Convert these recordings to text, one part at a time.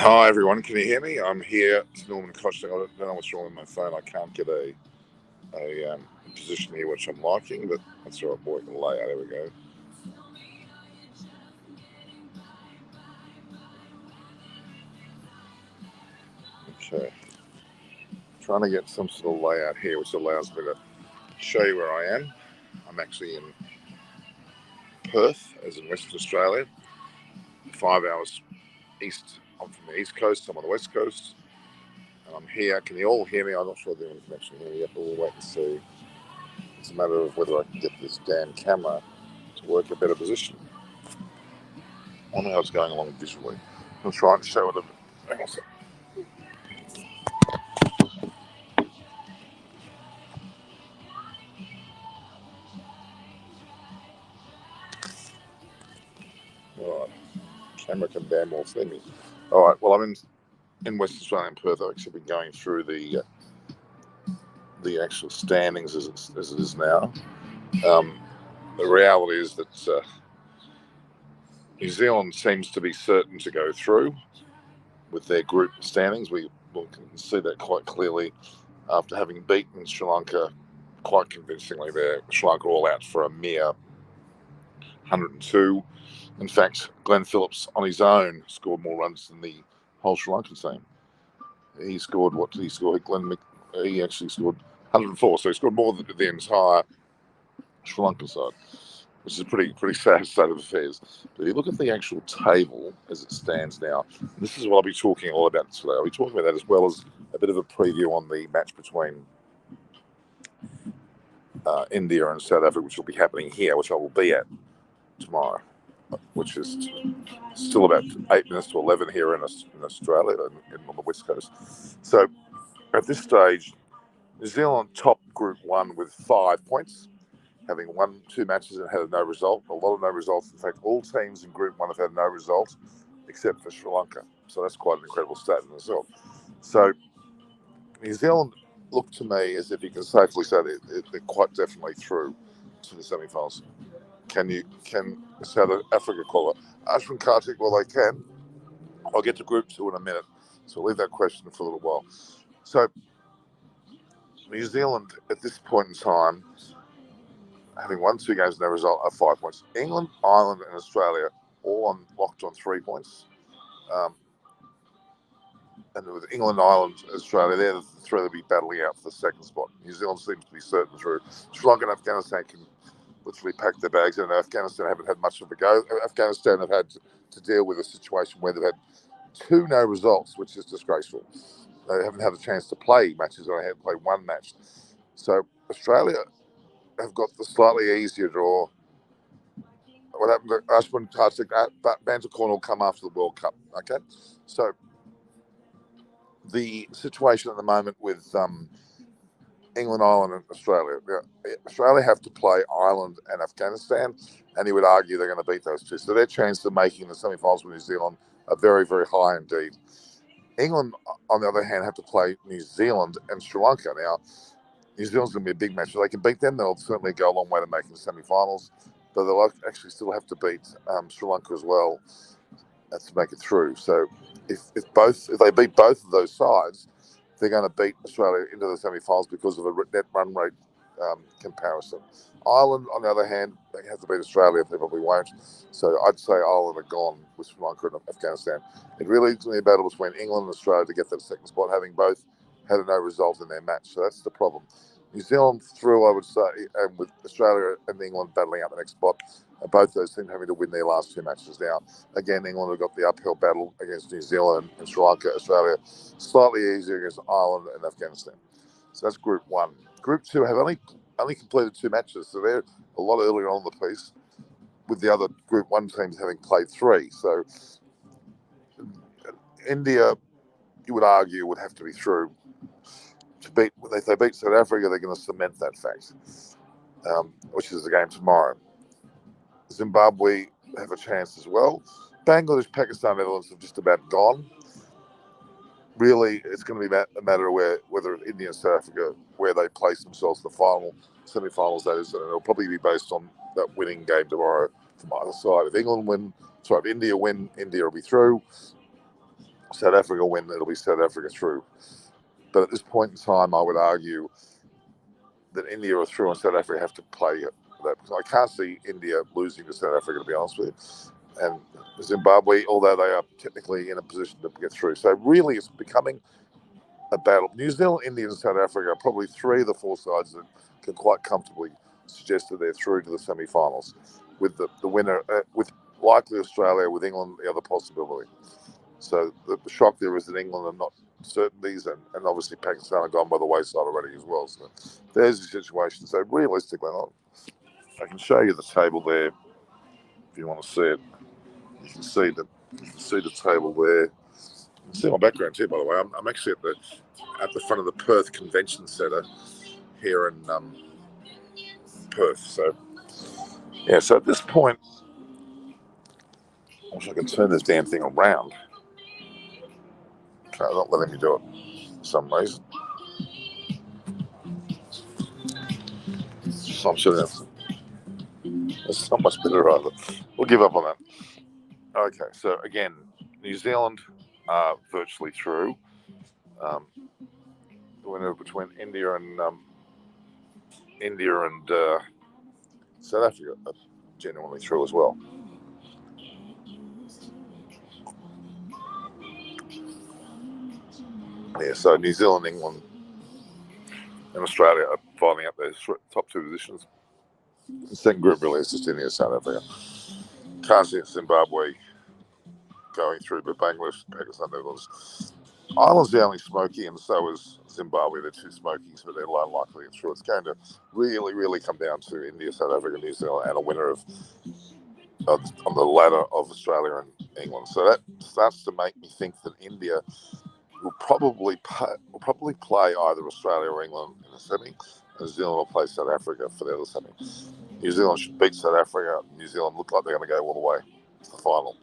Hi everyone, can you hear me? I'm here. It's Norman Kochling. I don't know what's wrong with my phone. I can't get a position here which I'm liking, but that's all right. Working the layout. There we go. Okay, trying to get some sort of layout here which allows me to show you where I am. I'm actually in Perth, as in Western Australia. 5 hours east. I'm from the east coast. I'm on the west coast, and I'm here. Can you all hear me? I'm not sure if anyone can actually hear me yet, but we'll wait and see. It's a matter of whether I can get this damn camera to work a better position. I wonder how it's going along visually. I'll try and show it a bit. Hang on a second. All right. Camera can damn well see me. All right. Well, I'm in Western Australia, in Perth. I've actually been going through the actual standings as it is now. The reality is that New Zealand seems to be certain to go through with their group standings. We can see that quite clearly after having beaten Sri Lanka quite convincingly. There, Sri Lanka all out for a mere 102. In fact, Glenn Phillips on his own scored more runs than the whole Sri Lankan team. He scored, what did he score? He actually scored 104, so he scored more than the entire Sri Lankan side, which is a pretty sad state of affairs. But if you look at the actual table as it stands now, this is what I'll be talking all about today. I'll be talking about that as well as a bit of a preview on the match between India and South Africa, which will be happening here, which I will be at tomorrow, which is still about 8 minutes to 11 here in Australia, on the west coast. So at this stage, New Zealand top Group 1 with 5 points, having won 2 matches and had no result. A lot of no results. In fact, all teams in Group 1 have had no result except for Sri Lanka. So that's quite an incredible stat in itself. So New Zealand look to me as if you can safely say they're quite definitely through to the semi-finals. Can South Africa qualify? Ashwin Kartik, well, they can. I'll get to Group 2 in a minute, so I'll leave that question for a little while. So New Zealand, at this point in time, having won 2 games, no result, are 5 points. England, Ireland, and Australia all locked on 3 points. And with England, Ireland, Australia, they're the 3 that'll be battling out for the second spot. New Zealand seems to be certain through. Sri Lanka and Afghanistan can literally pack their bags. And Afghanistan haven't had much of a go. Afghanistan have had to deal with a situation where they've had 2 no results, which is disgraceful. They haven't had a chance to play matches. They had to play 1 match. So Australia have got the slightly easier draw. What happened to Ashwin Kartik? Banter Corner will come after the World Cup. Okay, so the situation at the moment with England, Ireland, and Australia. Australia have to play Ireland and Afghanistan, and you would argue they're going to beat those 2. So their chance of making the semi-finals with New Zealand are very, very high indeed. England, on the other hand, have to play New Zealand and Sri Lanka. Now, New Zealand's going to be a big match. If they can beat them, they'll certainly go a long way to making the semi-finals, but they'll actually still have to beat Sri Lanka as well to make it through. So if they beat both of those sides, they're going to beat Australia into the semi-finals because of a net run rate comparison. Ireland, on the other hand, they have to beat Australia. They probably won't. So I'd say Ireland are gone with Sri Lanka and Afghanistan. It really is going to be a battle between England and Australia to get that second spot, having both had no result in their match. So that's the problem. New Zealand through, I would say, and with Australia and England battling out the next spot. Both those teams having to win their last 2 matches now. Again, England have got the uphill battle against New Zealand and Sri Lanka. Australia slightly easier against Ireland and Afghanistan. So that's Group 1. Group 2 have only completed 2 matches, so they're a lot earlier on in the piece, with the other Group 1 teams having played 3. So India, you would argue, would have to be through to beat. If they beat South Africa, they're going to cement that fact, which is the game tomorrow. Zimbabwe have a chance as well. Bangladesh, Pakistan, Netherlands have just about gone. Really, it's going to be a matter of whether India and South Africa, where they place themselves in the final, semi-finals, that is, and it'll probably be based on that winning game tomorrow from either side. If India win, India will be through. South Africa win, it'll be South Africa through. But at this point in time, I would argue that India are through and South Africa have to play that. I can't see India losing to South Africa, to be honest with you. And Zimbabwe, although they are technically in a position to get through. So really it's becoming a battle. New Zealand, India, and South Africa are probably three of the four sides that can quite comfortably suggest that they're through to the semi-finals, with the winner, with likely Australia, with England the other possibility. So the shock there is that England are not certainties, and obviously Pakistan are gone by the wayside already as well. So there's the situation. So realistically, I can show you the table there if you want to see it. You can see the table there. You can see my background too, by the way. I'm actually at the front of the Perth Convention Centre here in Perth. So yeah. So at this point, I wish I could turn this damn thing around. Okay, not letting me do it for some reason. So I'm sure that's not much better either. We'll give up on that. Okay, so again, New Zealand are virtually through. The winner between India and South Africa are genuinely through as well. Yeah, so New Zealand, England, and Australia are fighting up their top two positions. The second group really is just India, South Africa. Can't see Zimbabwe going through, but Bangladesh, Pakistan, Netherlands. Ireland's the only smoky, and so is Zimbabwe. They're two smokies, but they're unlikely to get through. It's going to really, really come down to India, South Africa, New Zealand, and a winner on the ladder of Australia and England. So that starts to make me think that India will probably play either Australia or England in the semi, and New Zealand will play South Africa for the other semi. New Zealand should beat South Africa. New Zealand look like they're going to go all the way to the final.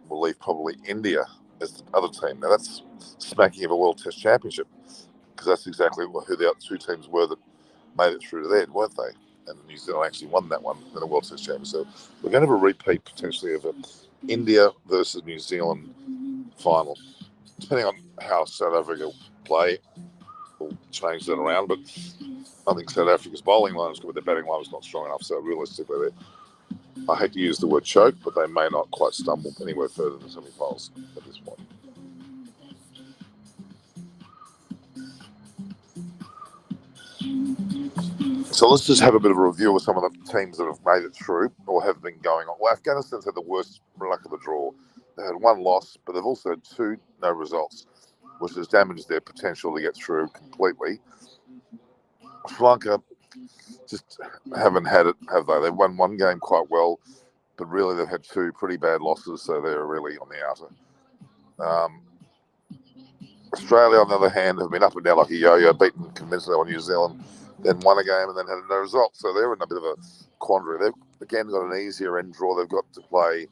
We'll leave probably India as the other team. Now that's smacking of a World Test Championship, because that's exactly who the other two teams were that made it through to there, weren't they? And New Zealand actually won that one in a World Test Championship. So we're going to have a repeat potentially of an India versus New Zealand final. Depending on how South Africa play, we'll change that around. But I think South Africa's bowling line is good, but their batting line was not strong enough. So realistically, I hate to use the word choke, but they may not quite stumble anywhere further than semi-finals at this point. So let's just have a bit of a review of some of the teams that have made it through or have been going on. Well, Afghanistan's had the worst luck of the draw. They had one loss, but they've also had two no results, which has damaged their potential to get through completely. Sri Lanka just haven't had it, have they? They've won one game quite well, but really they've had two pretty bad losses, so they're really on the outer. Australia, on the other hand, have been up and down like a yo-yo, beaten convincingly on New Zealand, then won a game and then had no result. So they're in a bit of a quandary. They've again got an easier end draw. They've got to play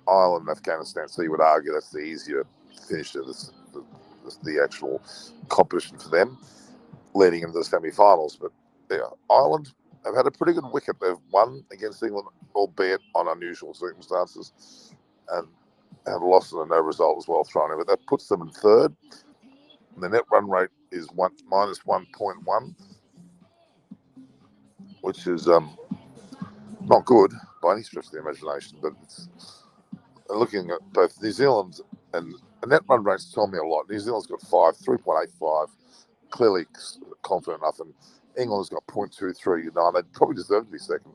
Ireland and Afghanistan, so you would argue that's the easier finish to the actual competition for them, leading into the semi-finals. But yeah, Ireland have had a pretty good wicket. They've won against England, albeit on unusual circumstances, and have lost and a no result as well thrown in. But that puts them in third. And the net run rate is minus 1.1, which is not good by any stretch of the imagination. But it's looking at both New Zealand and the net run rates tell me a lot. New Zealand's got 3.85, clearly confident enough, and England's got 0.239. They probably deserve to be second.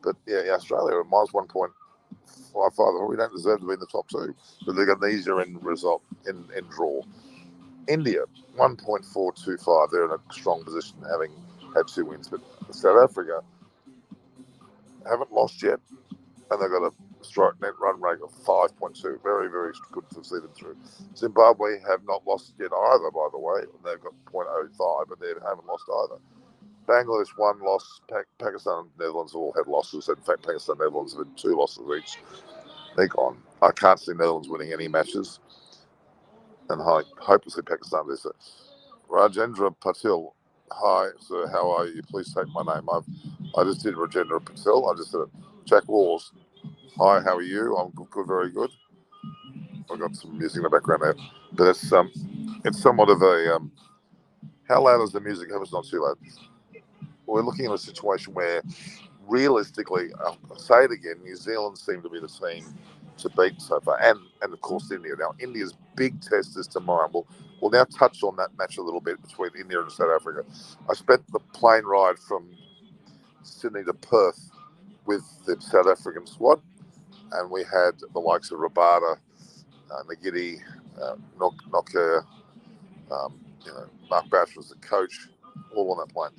But yeah, Australia are minus 1.55. We don't deserve to be in the top two, but they've got an easier end result in draw. India, 1.425. They're in a strong position, having had two wins. But South Africa haven't lost yet, and they've got a strike net run rate of 5.2. Very, very good to see them through. Zimbabwe have not lost yet either, by the way. They've got 0.05, but they haven't lost either. Bangladesh, one loss. Pakistan and Netherlands all had losses. In fact, Pakistan and Netherlands have had two losses each. They're gone. I can't see Netherlands winning any matches. And hopelessly Pakistan is it. Rajendra Patil. Hi, sir, how are you? Please take my name. I just did Rajendra Patil. I just did it. Jack Laws. Hi, how are you? I'm good, very good. I've got some music in the background there, but it's somewhat of a how loud is the music? I hope it's not too loud. We're looking at a situation where, realistically, I'll say it again, New Zealand seem to be the team to beat so far, and of course India. Now, India's big test is tomorrow. We'll now touch on that match a little bit between India and South Africa. I spent the plane ride from Sydney to Perth with the South African squad, and we had the likes of Rabada, Nagidi, Nokia, Mark Bash was the coach, all on that plane.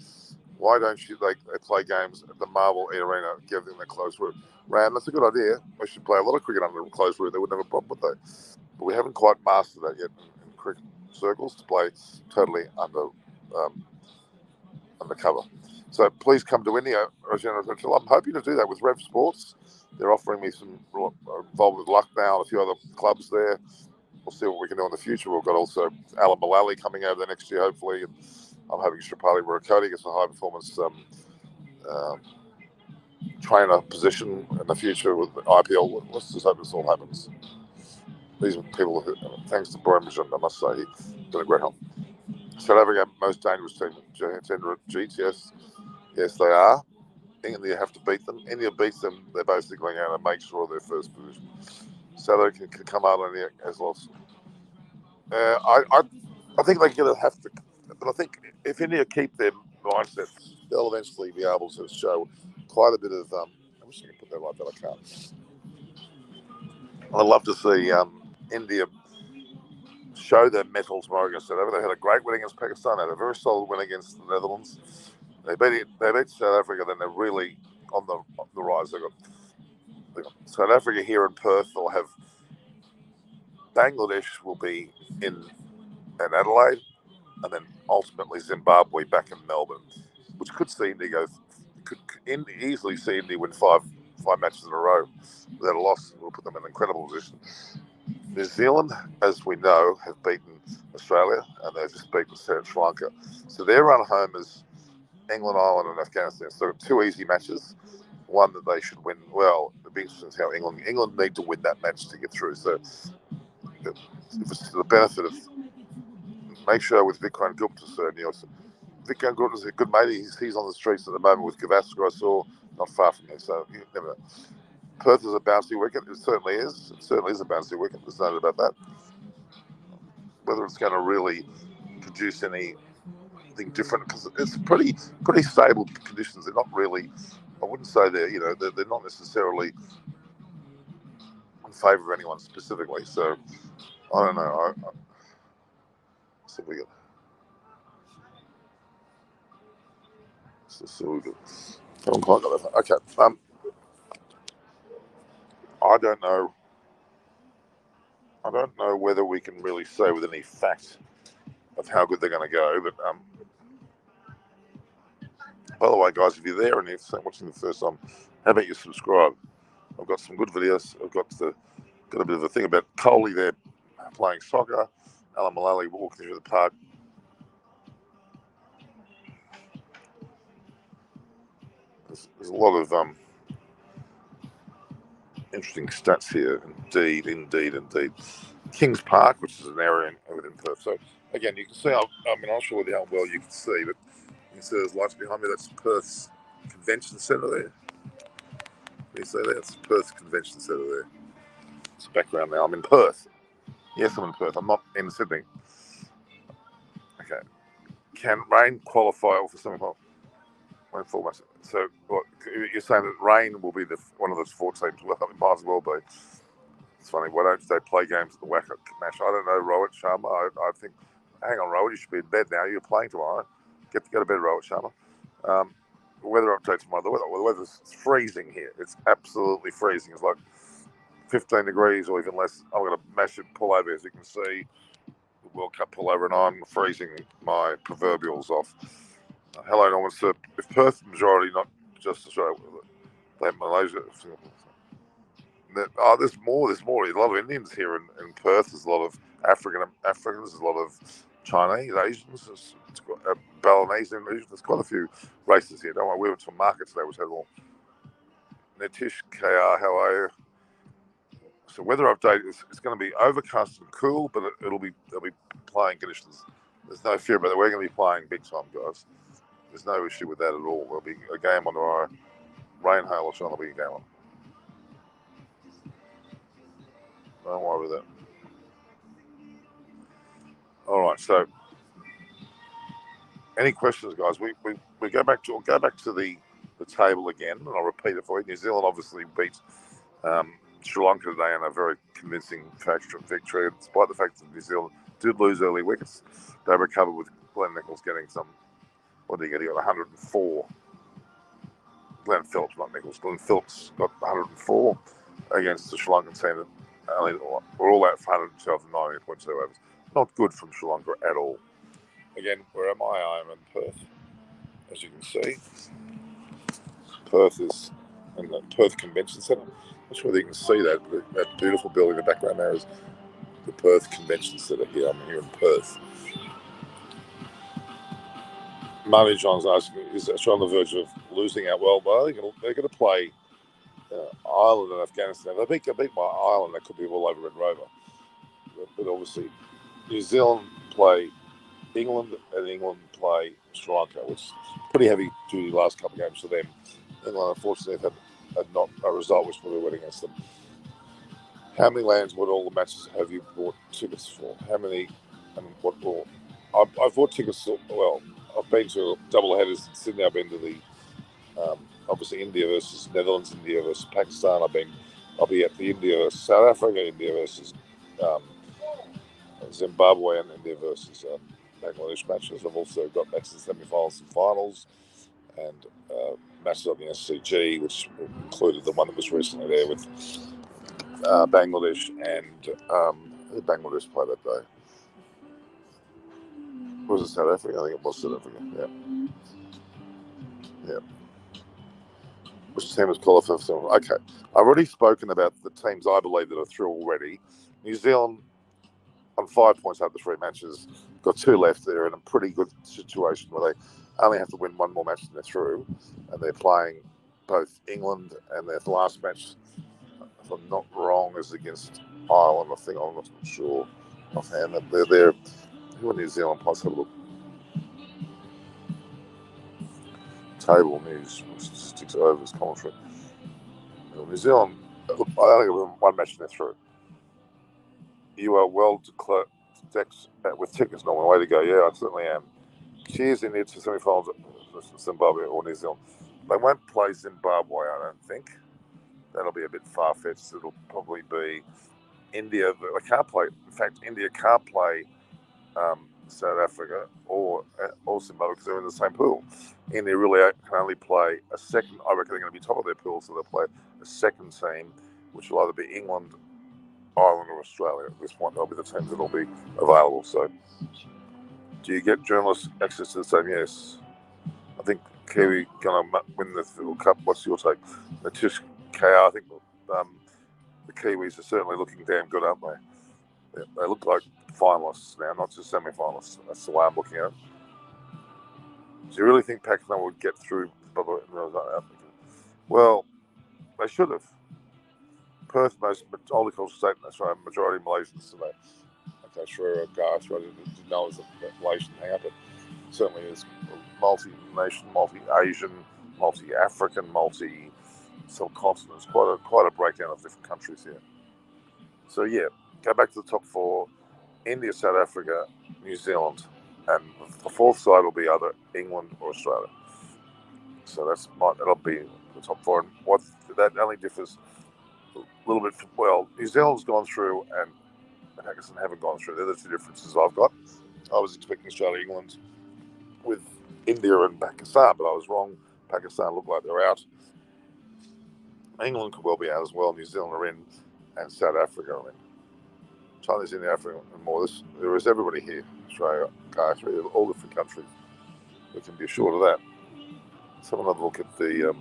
Why don't you they play games at the Marvel Arena, give them a closed room? Ram, that's a good idea. We should play a lot of cricket under a closed room. They wouldn't have a problem with that. But we haven't quite mastered that yet in cricket circles to play totally undercover. So please come to India, Rajendra. I'm hoping to do that with Rev Sports. They're offering me some involved with Lucknow and a few other clubs there. We'll see what we can do in the future. We've got also Alan Mullally coming over the next year, hopefully. And I'm hoping Shripali Murakoti gets a high performance trainer position in the future with the IPL. Let's just hope this all happens. These are people who, thanks to Brian Majan, I must say, he's done a great help. South Africa, most dangerous team. Gender GTS, yes, they are. India have to beat them. India beats them, they're basically going to make sure they're first position. South Africa can come out on India as lost. I think they're going to have to, but I think if India keep their mindset, they'll eventually be able to show quite a bit of. I wish I could put that like that. I can't. I'd love to see India show their mettle tomorrow against South Africa. They had a great win against Pakistan. They had a very solid win against the Netherlands. They beat South Africa. Then they're really on the rise. They got South Africa here in Perth. They'll have Bangladesh will be in Adelaide, and then ultimately Zimbabwe back in Melbourne, which could see India go. Could easily see India win five matches in a row without a loss. We'll put them in an incredible position. New Zealand, as we know, have beaten Australia, and they've just beaten Sri Lanka. So their run home is England, Ireland, and Afghanistan. So two easy matches. One that they should win. Well, the big question is how England need to win that match to get through. So if it's to the benefit of, make sure with Vikram Gupta, Sir Nielsen. Vikram Gupta is a good mate. He's on the streets at the moment with Gavaskar, I saw, not far from here. So you never know. Perth is a bouncy wicket. It certainly is. It certainly is a bouncy wicket. There's no doubt about that. Whether it's going to really produce anything different, because it's pretty stable conditions. They're not really. I wouldn't say they're not necessarily in favour of anyone specifically. So I don't know. I simply get. So good. Haven't quite got that. Okay. I don't know. I don't know whether we can really say with any fact of how good they're going to go. But by the way, guys, if you're there and you're watching the first time, how about you subscribe? I've got some good videos. I've got a bit of a thing about Coley there playing soccer. Alan Mullally walking through the park. There's a lot of interesting stats here. Indeed. Kings Park, which is an area within Perth. So again, you can see. I'm not sure how well you can see, but you can see there's lights behind me. That's Perth's Convention Centre there. You see that? It's Perth Convention Centre there. It's background now. I'm in Perth. Yes, I'm in Perth. I'm not in Sydney. Okay. Can rain qualify for something like 4 months? So what, you're saying that rain will be one of those 4 teams? Well, it might as well be. It's funny. Why don't they play games at the Wacker match? I don't know, Rohit Sharma. I think, hang on, Rohit, you should be in bed now. You're playing tomorrow. Get to bed, Rohit Sharma. Weather update tomorrow. The weather's freezing here. It's absolutely freezing. It's like 15 degrees or even less. I'm going to mash it pullover, as you can see. The World Cup pullover, and I'm freezing my proverbials off. Hello, Norman. So if Perth majority, not just Australia, they have Malaysia. There's more. There's a lot of Indians here in Perth. There's a lot of Africans. There's a lot of Chinese, Asians. There's Balinese Asians. There's quite a few races here. Don't worry. We went to a market today which had all. Nitish KR, how are you? So weather update is it's going to be overcast and cool, but there'll be playing conditions. There's no fear about it. We're going to be playing big time, guys. There's no issue with that at all. There'll be a game on tomorrow. Rain, hail, or shine, there'll be a game on. Don't worry with that. All right. So, any questions, guys? We go back to the table again, and I'll repeat it for you. New Zealand obviously beat Sri Lanka today in a very convincing victory, despite the fact that New Zealand did lose early wickets. They recovered with Glenn Nichols getting some. What did he get? He got 104. Glenn Phillips, not Nichols. Glenn Phillips got 104 against the Sri Lankan team that were all out for 112 and 90.2 overs. Not good from Sri Lanka at all. Again, where am I? I am in Perth, as you can see. Perth is in the Perth Convention Centre. I'm not sure whether you can see that, but that beautiful building in the background there is the Perth Convention Centre here. I'm here in Perth. Marty John's asking, is Australia on the verge of losing out? Well, they're going to play Ireland and Afghanistan. If they beat my Ireland, they could be all over Red Rover. But obviously, New Zealand play England and England play Sri Lanka, which is pretty heavy duty last couple of games for them. England, unfortunately, had not a result which would have went against them. How many lands would all the matches have you bought tickets for? How many and what all? I've bought tickets. Well, I've been to double headers in Sydney. I've been to the obviously India versus Netherlands, India versus Pakistan. I'll be at the India versus South Africa, India versus Zimbabwe, and India versus Bangladesh matches. I've also got matches in semi-finals and finals, and matches on the SCG, which included the one that was recently there with Bangladesh and who Bangladesh played that day? Was it South Africa? I think it was South Africa. Yeah. Which team was qualified for? Okay. I've already spoken about the teams I believe that are through already. New Zealand on 5 points out of the 3 matches, got 2 left. They're in a pretty good situation where they only have to win 1 more match and they're through. And they're playing both England and their last match, if I'm not wrong, is against Ireland. I think I'm not sure offhand. They're there. Who in New Zealand? Plus, have a look. Table news statistics overs commentary. New Zealand, look, I only have 1 match and they're through. You are well declared with tickets. No way to go. Yeah, I certainly am. Cheers in to semi-finals Zimbabwe or New Zealand. They won't play Zimbabwe, I don't think. That'll be a bit far-fetched. It'll probably be India. They can't play. In fact, India can't play South Africa or Zimbabwe because they're in the same pool. India really can only play a second. I reckon they're going to be top of their pool, so they'll play a second team, which will either be England, Ireland, or Australia. At this point, they'll be the teams that'll be available. So, do you get journalists access to the same? Yes. I think Kiwi going to win the World Cup. What's your take? The Tish KR, I think the Kiwis are certainly looking damn good, aren't they? They look like finalists now, not just semi-finalists. That's the way I'm looking at it. Do you really think Pakistan would get through? Well, they should have. Perth, most multicultural state, that's right, majority Malaysians today. Okay, sure, gosh, I didn't know it was a Malaysian hang up, but certainly is multi-nation, multi-Asian, multi-African, multi-subcontinents. Quite a breakdown of different countries here. So yeah, go back to the top 4: India, South Africa, New Zealand, and the 4th side will be either England or Australia. So that'll be the top 4. And what that only differs a little bit. Well, New Zealand's gone through and Pakistan haven't gone through. They're the 2 differences I've got. I was expecting Australia, England with India and Pakistan, but I was wrong. Pakistan look like they're out. England could well be out as well. New Zealand are in, and South Africa are in. China's in Africa and more. There is everybody here. Australia, all different countries. We can be assured of that. Let's have another look at the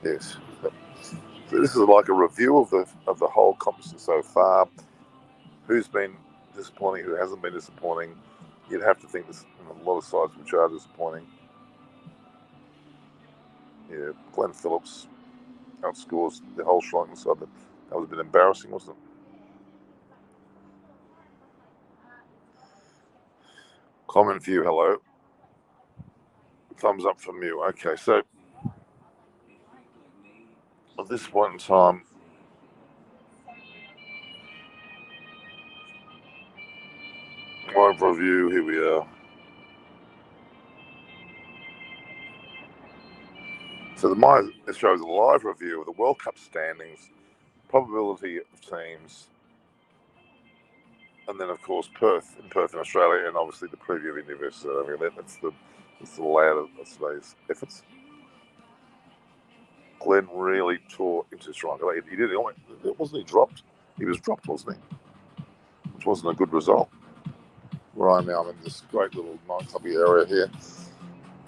yes. So this is like a review of the whole competition so far. Who's been disappointing? Who hasn't been disappointing? You'd have to think there's a lot of sides which are disappointing. Yeah, Glenn Phillips outscores the whole Shrine side. That was a bit embarrassing, wasn't it? Comment view, hello. Thumbs up from you. Okay, so at this point in time, live review, here we are. So it shows a live review of the World Cup standings, probability of teams, and then of course Perth in Australia, and obviously the preview of India versus South Africa. That's the layout of today's efforts. Glenn really tore into Sri Lanka. He did it. Wasn't he dropped? He was dropped, wasn't he? Which wasn't a good result. Right now, I'm in this great little nightclubby area here.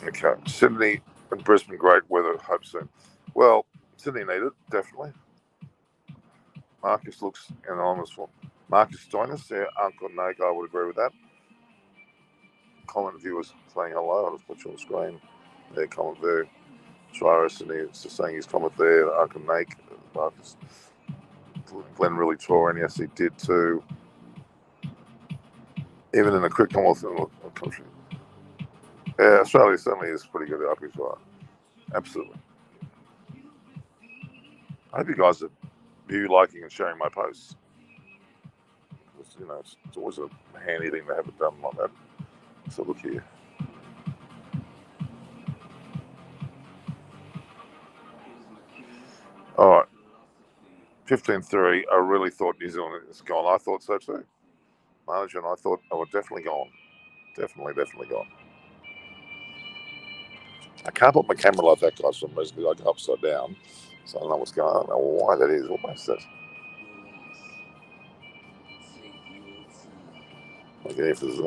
Okay, Sydney and Brisbane, great weather. Hope soon. Well, Sydney needed definitely. Marcus looks enormous for Marcus Stoinis. Yeah, Uncle Nate, I would agree with that. Comment viewers saying hello. I'll just put you on the screen. Their comment there. Travis and he's just saying his comment there. Uncle Nate, Marcus. Glenn really tore, and yes, he did too. Even in a quick Commonwealth country. Yeah, Australia certainly is pretty good up as well. Absolutely. I hope you guys are liking and sharing my posts. It's always a handy thing to have it done like that. So look here. All right. 15-3. I really thought New Zealand is gone. I thought so too. Manager and I thought, we're definitely gone. Definitely gone. I can't put my camera like that, guys, for some reason, like upside down. So I don't know what's going on. I don't know why that is. What makes that? Okay, if there's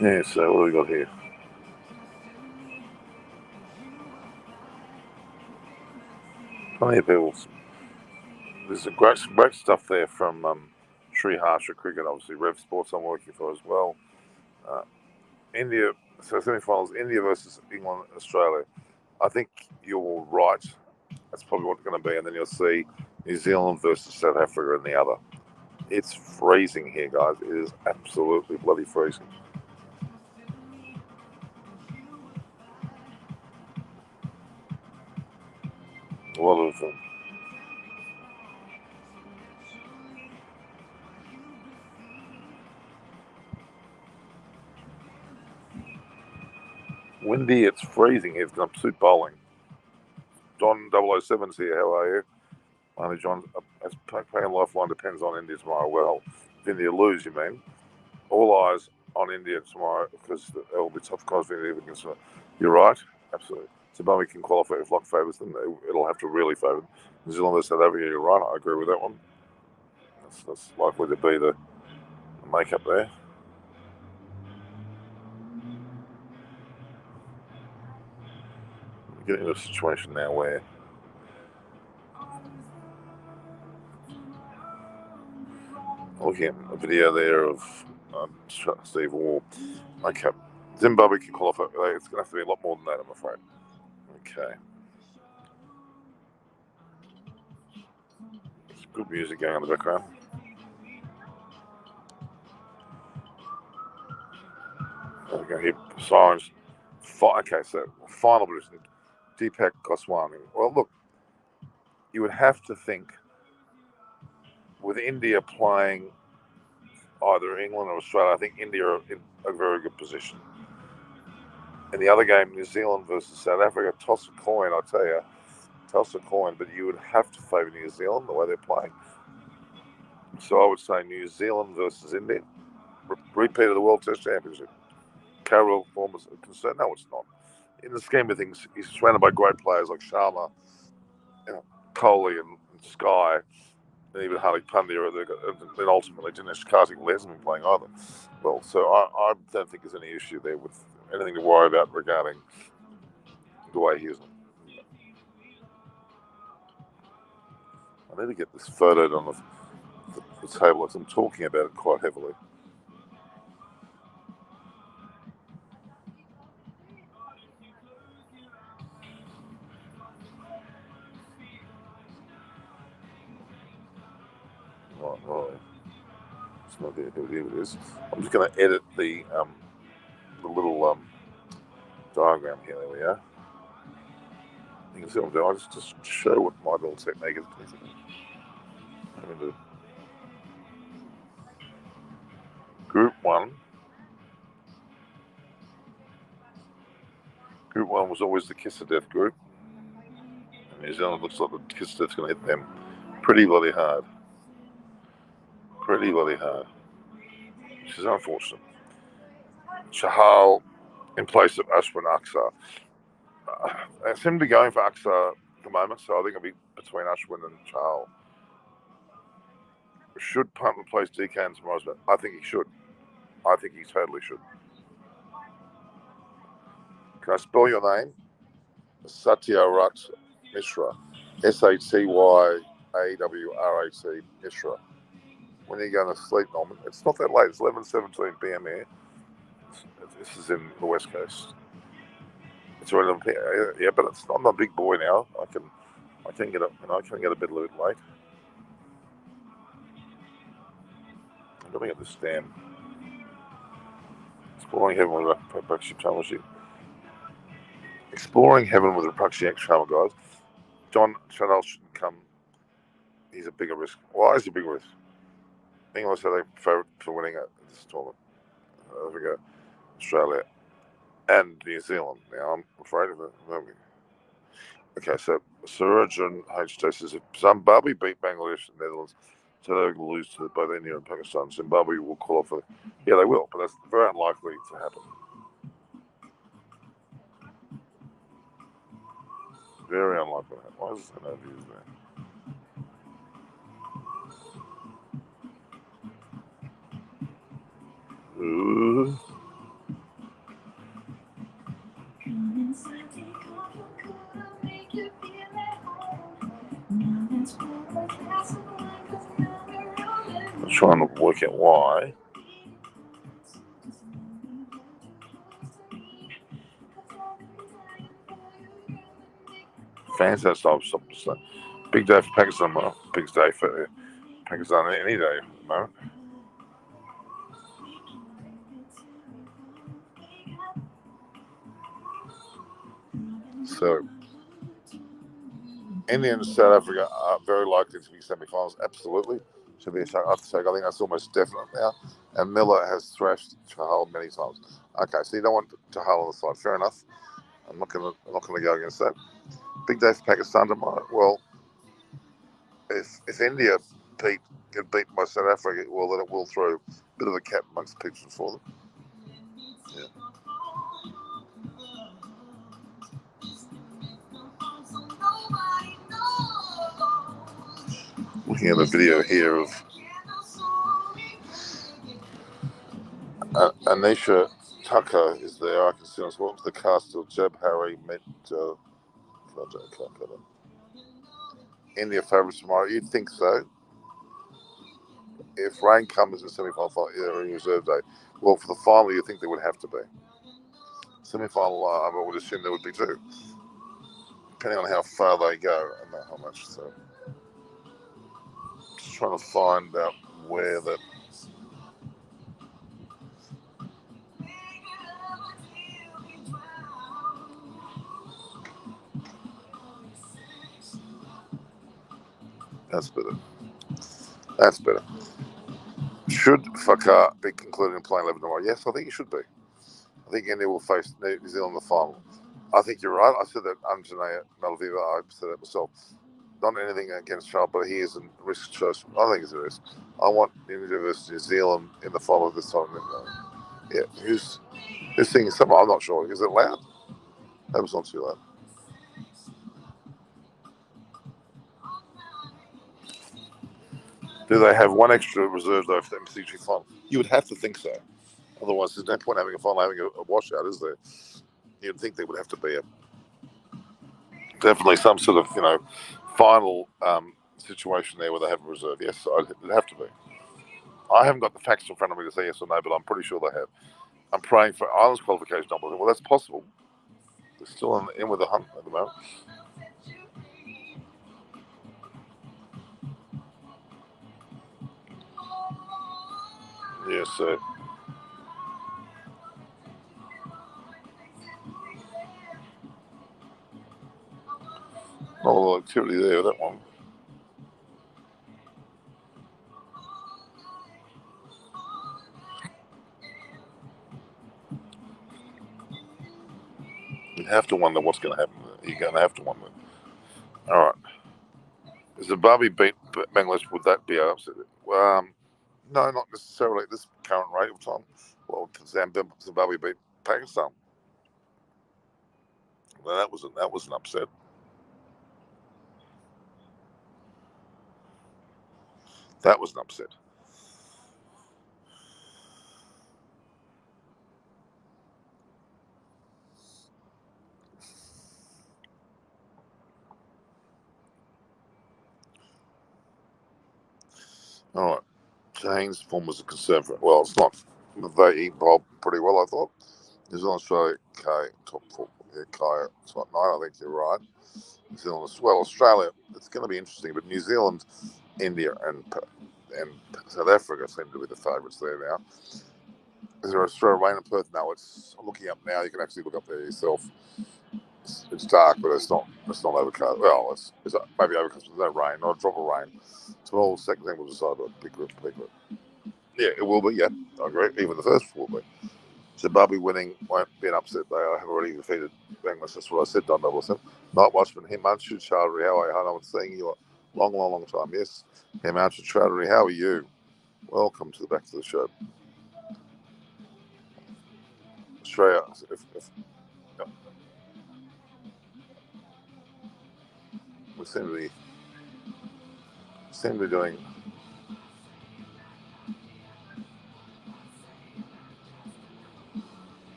yeah, so what do we got here? Plenty of people. There's some great stuff there from Sri Harsha Cricket, obviously Rev Sports I'm working for as well. India, so semi-finals, India versus England, Australia. I think you're right. That's probably what's going to be, and then you'll see New Zealand versus South Africa in the other. It's freezing here, guys. It is absolutely bloody freezing. A lot of windy. It's freezing here. It's absolute bowling. John 007's here. How are you? Only John. Paying lifeline depends on India tomorrow. Well, if India lose, you mean? All eyes on India tomorrow because it will be tough because India against. You're right. Absolutely. Zimbabwe can qualify if luck favours them. It'll have to really favour them. New Zealand versus South Africa. You're right. I agree with that one. That's likely to be the makeup there. We're getting into a situation now where looking at a video there of Steve Waugh. Okay. Zimbabwe can qualify. It's going to have to be a lot more than that, I'm afraid. Okay. There's good music going on in the background. We're going to hear sirens. Okay, so final position, Deepak Goswami. Well, look, you would have to think with India playing either England or Australia, I think India are in a very good position. In the other game, New Zealand versus South Africa, toss a coin, I tell you. Toss a coin, but you would have to favour New Zealand the way they're playing. So I would say New Zealand versus India. Repeat of the World Test Championship. Carroll form is a concern. No, it's not. In the scheme of things, he's surrounded by great players like Sharma, Kohli, and Sky, and even Hardik Pandya. And ultimately, Dinesh Karthik hasn't been playing either. Well, so I don't think there's any issue there with anything to worry about regarding the way he is. I need to get this photoed on the the table as I'm talking about it quite heavily. Right. It's not there. Here it is. I'm just going to edit the little diagram here. There we are. You can see what I'm doing. I just show what my little technique is. I'm into group one. Group one was always the kiss of death group. And New Zealand looks like the kiss of death's going to hit them pretty bloody hard. Pretty bloody hard. Which is unfortunate. Chahal in place of Ashwin Aksar. They seem to be going for Aksar at the moment, so I think it'll be between Ashwin and Chahal. Should Punt replace DK tomorrow's match? I think he should. I think he totally should. Can I spell your name? Satyawrat Mishra. Satyawrat Mishra. When are you going to sleep, Norman? It's not that late. It's 11:17 p.m. here. This is in the West Coast. It's already 11 p.m. Yeah, but I'm a big boy now. I can get up. I can get a bit late. I'm looking at this stand. Exploring heaven with Rapakshi Chamashi. Exploring heaven with Rapakshi Chama, guys. John Chanel shouldn't come. He's a bigger risk. Why is he a bigger risk? England said they're favourite for winning at this tournament. There we go. Australia and New Zealand. Now I'm afraid of it. Okay, so Suraj HJ says if Zimbabwe beat Bangladesh and Netherlands, so they will lose to both India and Pakistan. Zimbabwe will qualify. Yeah, they will, but that's very unlikely to happen. Very unlikely to happen. Why is there no views there? I'm trying to work out why. Fans don't stop. Big day for Pakistan. Well, big day for Pakistan any day at the moment. So, India and South Africa are very likely to be semi-finals. Absolutely. Should be a shake. I have to say, I think that's almost definite now. And Miller has thrashed Chahal many times. Okay, so you don't want Chahal on the side. Fair enough. I'm not gonna go against that. Big day for Pakistan tomorrow. Well, if India get beaten by South Africa, well then it will throw a bit of a cat amongst the pigeons for them. Yeah. Looking at a video here of Anisha Tucker is there. I can see on what was the cast of Jeb Harry met India favourites tomorrow. You'd think so. If rain comes in semi-final in reserve day, well, for the final, you think there would have to be. Semi-final, I would assume there would be too, depending on how far they go and how much. So, just trying to find out where that. That's better. Should Fakar be concluded in playing 11 tomorrow? Yes, I think he should be. I think India will face New Zealand in the final. I think you're right. I said that Anjanea Malaviva. I said that myself. Not anything against Charles, but he is a risk choice. I think it's a risk. I want India versus New Zealand in the final this time. Yeah, who's singing something? I'm not sure. Is it loud? That was not too loud. Do they have one extra reserve though for the MCG final? You would have to think so. Otherwise, there's no point having a final, having a washout, is there? You'd think there would have to be definitely some sort of final situation there where they have a reserve. Yes, it'd have to be. I haven't got the facts in front of me to say yes or no, but I'm pretty sure they have. I'm praying for Ireland's qualification. Well, that's possible. They're still in with the hunt at the moment. Yes, so not a lot of activity there with that one. You have to wonder what's going to happen. You're going to have to wonder. All right. If Zimbabwe beat Bangladesh, would that be upset? No, not necessarily at this current rate of time. Well, Zimbabwe beat Pakistan. Well, that was an upset. That was an upset. All right. Jane's form was a concern for. Well, it's not. They evolved pretty well, I thought. New Zealand, Australia, top four. Yeah, it's not 9. I think you're right. New Zealand as well. Australia, it's going to be interesting, but New Zealand, India, and South Africa seem to be the favourites there now. Is there Australia rain in Perth? No, it's. I'm looking up now. You can actually look up there yourself. It's dark, but it's not. It's not overcast. Well, it's maybe overcast. There's no rain, not a drop of rain. So all second thing will decide about big group. Yeah, it will be. Yeah, I agree. Even the first will be. Zimbabwe winning won't be an upset. They have already defeated Bangladesh. That's what I said, Don Douglas. Night Watchman, Himanshu Chaudhary, how are you? I know I'm seeing you a long, long, long time. Yes, Himanshu Chaudhary, how are you? Welcome to the back to the show. Australia, yeah, we seem to be doing.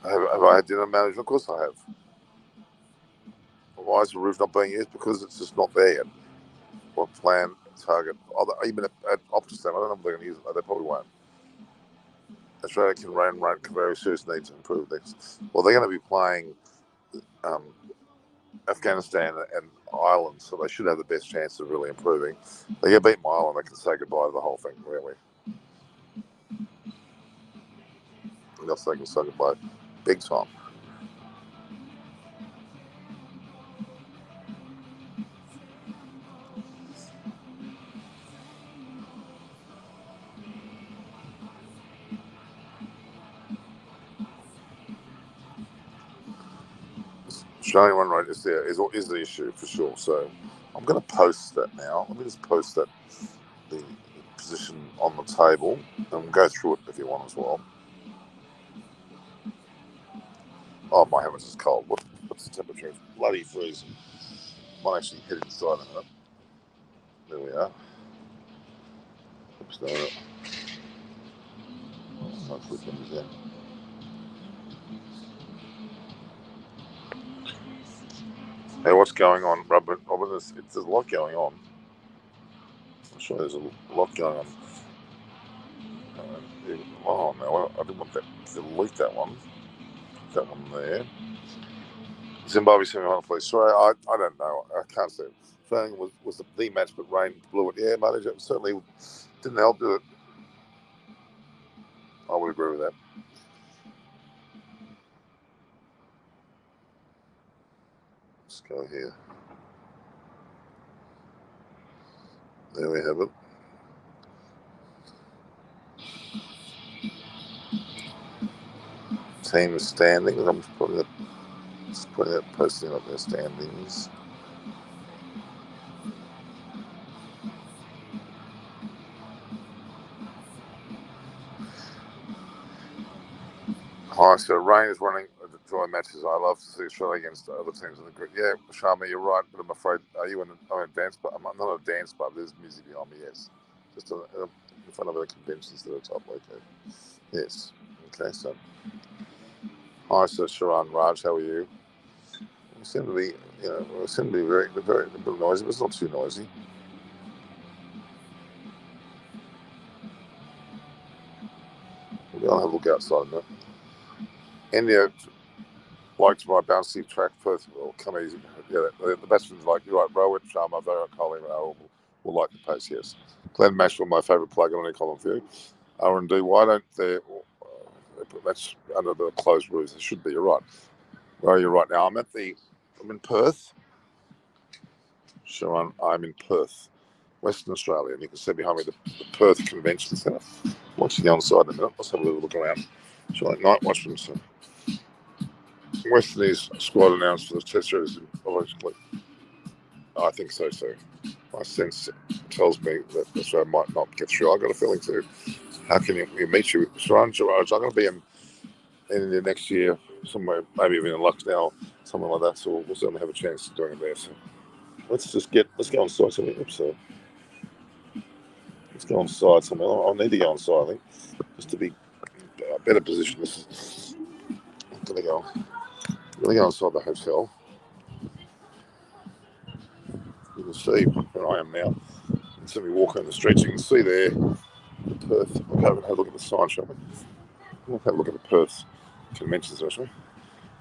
Have I had dinner management? Of course I have. Why is the roof not being used? Because it's just not there yet. What plan, target? Even at Optus Center, I don't know if they're going to use it. They probably won't. Australia can rain. Very serious need to improve things. Well, they're going to be playing um, Afghanistan and Ireland, so they should have the best chance of really improving. They get beat by Ireland, they can say goodbye to the whole thing, really. Else they can say goodbye big time. Australian run rate is there is the issue for sure. So I'm going to post that now. Let me just post that the position on the table and we'll go through it if you want as well. Oh my heavens, it's cold. What's the temperature? It's bloody freezing. Might actually head inside a minute. There we are. Oops, no. Hopefully it comes in. Hey, what's going on, Robert? There's a lot going on. I'm sure there's a lot going on. Oh no, I didn't want that. Delete that one. Put that one there. Zimbabwe semi-final place. Sorry, I don't know. I can't say. Feeling was the match, but rain blew it. Yeah, manager certainly didn't help, did it? I would agree with that. Let's go here. There we have it. Team standings. I'm just putting that posting up their standings. Hi, so Rain is running the joy matches. I love to see Australia against other teams in the group. Yeah, Sharma, you're right, but I'm afraid, are you in a dance bar? I'm not a dance bar, there's music behind me, yes. Just in front of the conventions that are top located. Yes. Okay, so. Hi, so Sharan Raj, how are you? We seem to be, we seem to be very, very a bit noisy, but it's not too noisy. I'll have a look outside a minute. India liked my bouncy track Perth will come easy. Yeah, the batsman's like, you're right, Rohit Sharma, Virat Kohli, will like the pace, yes. Glenn Maxwell, my favourite plug on any column for you. R&D, why don't they put that's under the closed roofs? It should be, you're right. Where are you right now? I'm in Perth. Sharon, I'm in Perth, Western Australia, and you can see behind me the Perth Convention Centre. Watching the on side in a minute. Let's have a little look around. So like night watchman. So West Indies squad announced for the Test series. Allegedly, I think so too. My sense tells me that Australia might not get through. I've got a feeling too. How can you meet you? Sharon Gerard's not going to be in India next year, somewhere, maybe even in Lucknow, something like that. So we'll certainly have a chance of doing it there. So let's go on site something. Oops, let's go on side somewhere. I'll need to go on side, I think, just to be a better position. I'm going to go inside the hotel. You can see where I am now. You can see me walking on the streets. You can see there Perth. We'll go and have a look at the sign, shall we? We'll have a look at the Perth conventions, shall we?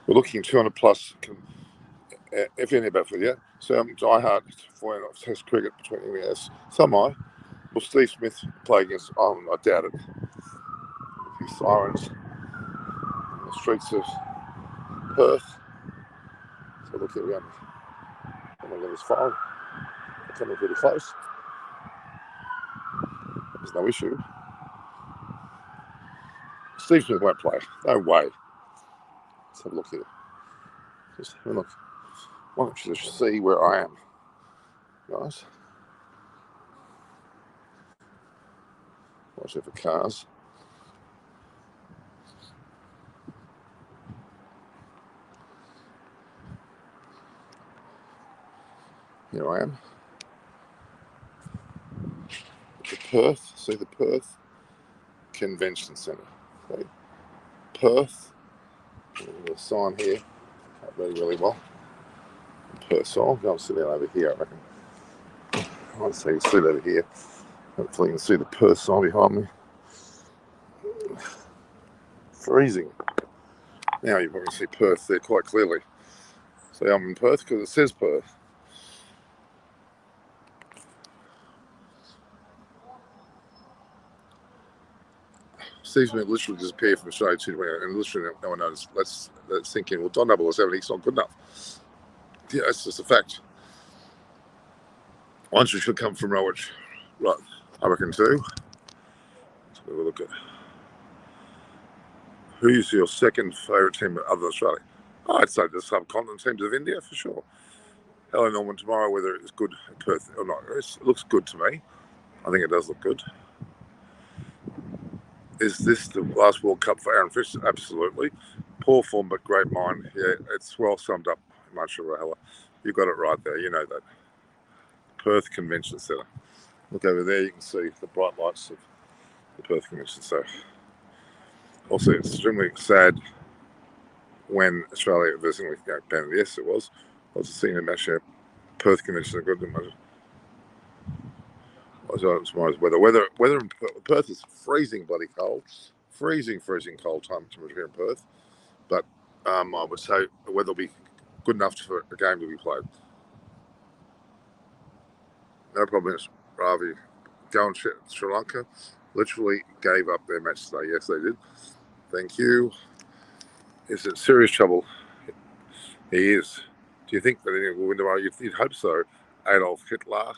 We're looking 200 plus. If any about for you. So Die Hard for Test cricket between us. So am I. Will Steve Smith play against? I doubt it. A few sirens in the streets of Perth. So look here we go. Oh my God, it's fine. They're coming pretty close. There's no issue. Steve Smith won't play. No way. Let's have a look here. Just have a look. Why don't you just see where I am, guys? Watch out for cars. Here I am. The Perth. See the Perth Convention Centre. Okay. Perth. The sign here. Can't read really well. Perth. So I'll go and sit down over here, I reckon. I want to see sit over here. Hopefully you can see the Perth sign behind me. Freezing. Now you probably see Perth there quite clearly. See, I'm in Perth because it says Perth. Steve Smith literally disappeared from Australia 2 and literally no one knows. Let's think in. Well, Don 007, he's not good enough. Yeah, that's just a fact. One should come from Norwich. Right, I reckon too. Let's have a look at who's your second favourite team other than Australia. I'd say the subcontinent teams of India for sure. Hello Norman tomorrow, whether it's good in Perth or not. It looks good to me. I think it does look good. Is this the last World Cup for Aaron Fish? Absolutely. Poor form but great mind. Yeah, it's well summed up, Marshall Rahela. You got it right there. You know that. Perth Convention Centre. Look over there, you can see the bright lights of the Perth Convention Centre. Also, it's extremely sad when Australia visiting Canada. Yes, it was. I was seeing a match at Perth Convention. Good to imagine. Tomorrow's weather. Weather in Perth is freezing bloody cold. Freezing cold time here in Perth. But I would say the weather will be good enough for a game to be played. No problem, Ravi. Go and Sri Lanka literally gave up their match today. Yes, they did. Thank you. Is it serious trouble? He is. Do you think that India will win tomorrow? You'd hope so. Adolf Hitler.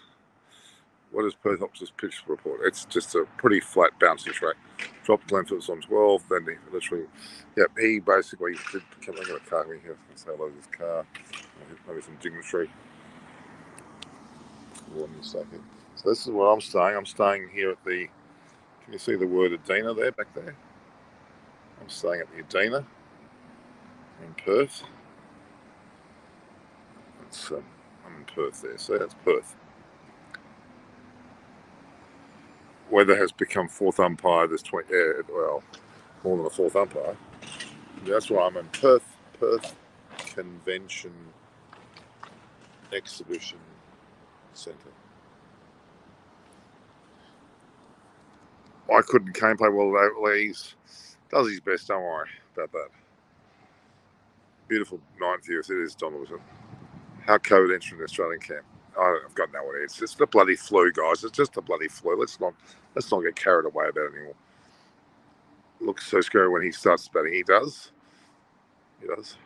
What is Perth Optus pitch report? It's just a pretty flat, bouncy track. Dropped Glenfiddich on 12, then he literally, he basically did come in a car here. Let's say hello to this car. Maybe some dignitary. So this is where I'm staying. I'm staying here at the, can you see the word Adina there, back there? I'm staying at the Adina in Perth. I'm in Perth there, so that's Perth. Weather has become fourth umpire this 20, well, more than a fourth umpire. That's why I'm in Perth Convention Exhibition Centre. I couldn't play well ladies. Does his best, don't worry about that. Beautiful night view, it is, Donovan. How COVID entering the Australian camp? I've got no idea. It's just the bloody flu, guys. It's just the bloody flu. Let's not get carried away about it anymore. It looks so scary when he starts batting. He does. The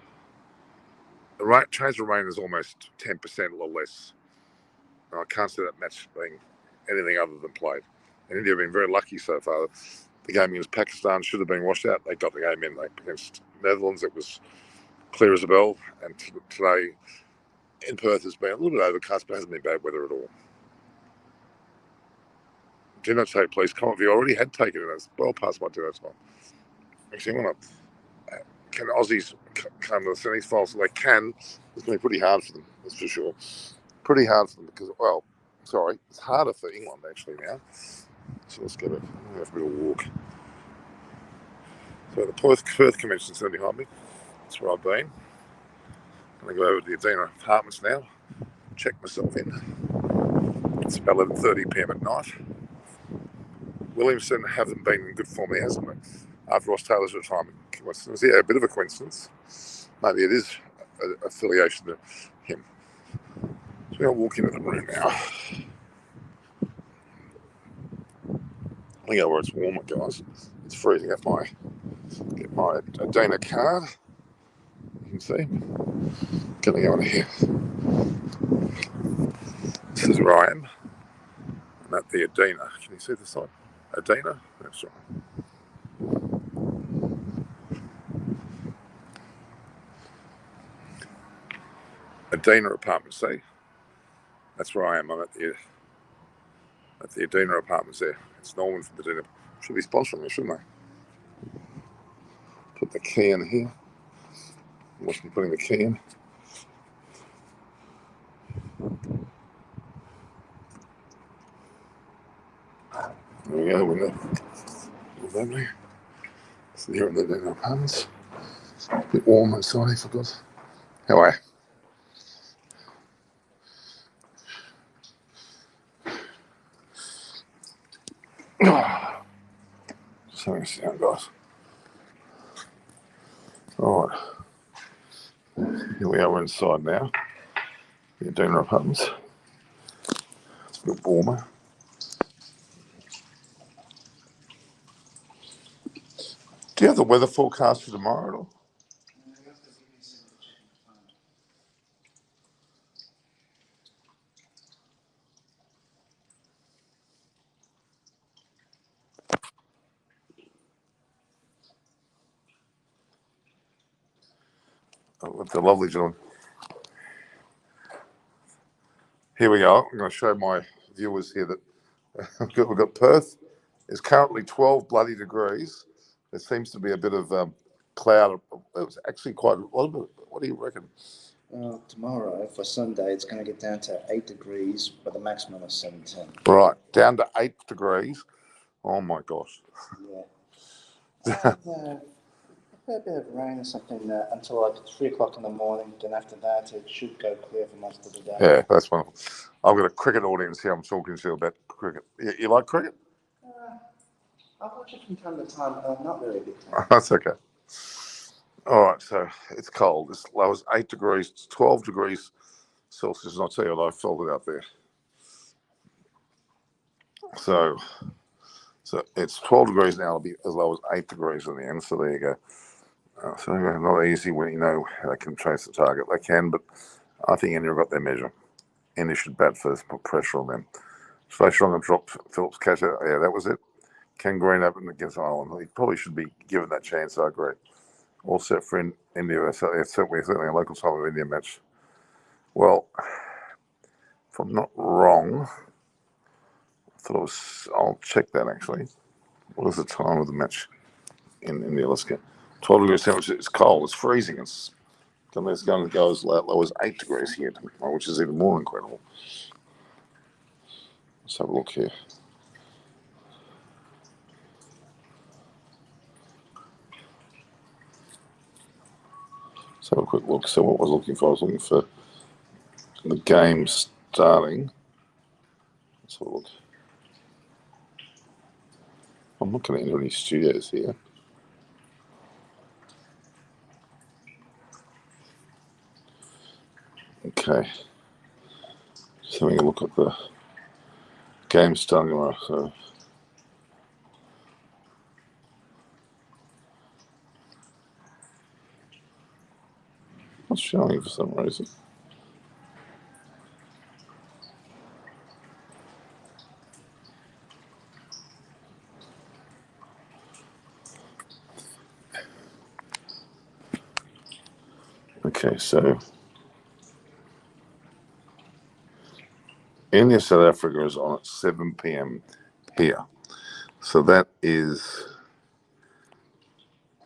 chance of rain is almost 10% or less. I can't see that match being anything other than played. And India have been very lucky so far. The game against Pakistan should have been washed out. They got the game in. Against Netherlands, it was clear as a bell. And today in Perth has been a little bit overcast, but hasn't been bad weather at all. Dinner take, please. Comment if you already had taken it. It's well past my dinner time. Actually, can Aussies come to the semi-finals? They can. It's going to be pretty hard for them, that's for sure. Pretty hard for them because, it's harder for England actually now. So let's have a bit of a walk. So the Perth Convention's there behind me. That's where I've been. I'm going to go over to the Adina Apartments now, check myself in. It's about 11:30 p.m. at night. Williamson hasn't been in good form there, hasn't he? After Ross Taylor's retirement. Coincidence? Yeah, a bit of a coincidence. Maybe it is an affiliation to him. So I'll walk into the room now. I go where it's warmer, guys. It's freezing. Get my Adina card. You can see. Gonna go in here. This is where I am. I'm at the Adina. Can you see the sign? Adina? That's right. Adina Apartments, see? That's where I am. I'm at the Adina Apartments there. It's Norman from Adina. Should be sponsoring me, shouldn't they? Put the key in here. Watch me putting the key in. There we go, window. Lovely. So here at the Adina Apartments. A bit warm inside, I forgot. How are you? Just having a sound, guys. Alright. Here we are, we're inside now. The Adina Apartments. It's a bit warmer. Do you have the weather forecast for tomorrow at all? With the lovely gentleman. Here we go. I'm going to show my viewers here that we've got Perth. It's currently 12 bloody degrees. There seems to be a bit of cloud. It was actually quite a lot of it. What do you reckon? Tomorrow, for Sunday, it's going to get down to 8 degrees, but the maximum is 17. Right, down to 8 degrees. Oh my gosh. Yeah. A bit of rain or something until like 3 o'clock in the morning. Then after that, it should go clear for most of the day. Yeah, that's wonderful. I've got a cricket audience here. I'm talking to you about cricket. You like cricket? I watch it from time to time. Not very big time. That's okay. All right, so it's cold. It's low as 8 degrees, 12 degrees Celsius. And I'll tell you what, I felt it out there. So it's 12 degrees now. It'll be as low as 8 degrees in the end. So there you go. So not easy when they can trace the target. They can, but I think India got their measure. India should bat first, put pressure on them. Pressure on the drop. Phillips catch it. Yeah, that was it. Ken Green open against Ireland. He probably should be given that chance. I agree. All set for India. Certainly a local time of India match. Well, if I'm not wrong, I thought it was. I'll check that actually. What is the time of the match in India? Let's get 12 degrees temperature. It's cold. It's freezing. It's going to go as low as 8 degrees here, which is even more incredible. Let's have a look here. Let's have a quick look. So what was I was looking for the game starting. Let's have a look. I'm not going to enter any studios here. Okay. Just having a look at the game starting tomorrow. So not showing for some reason. Okay, so India, South Africa is on at 7 p.m. here. So that is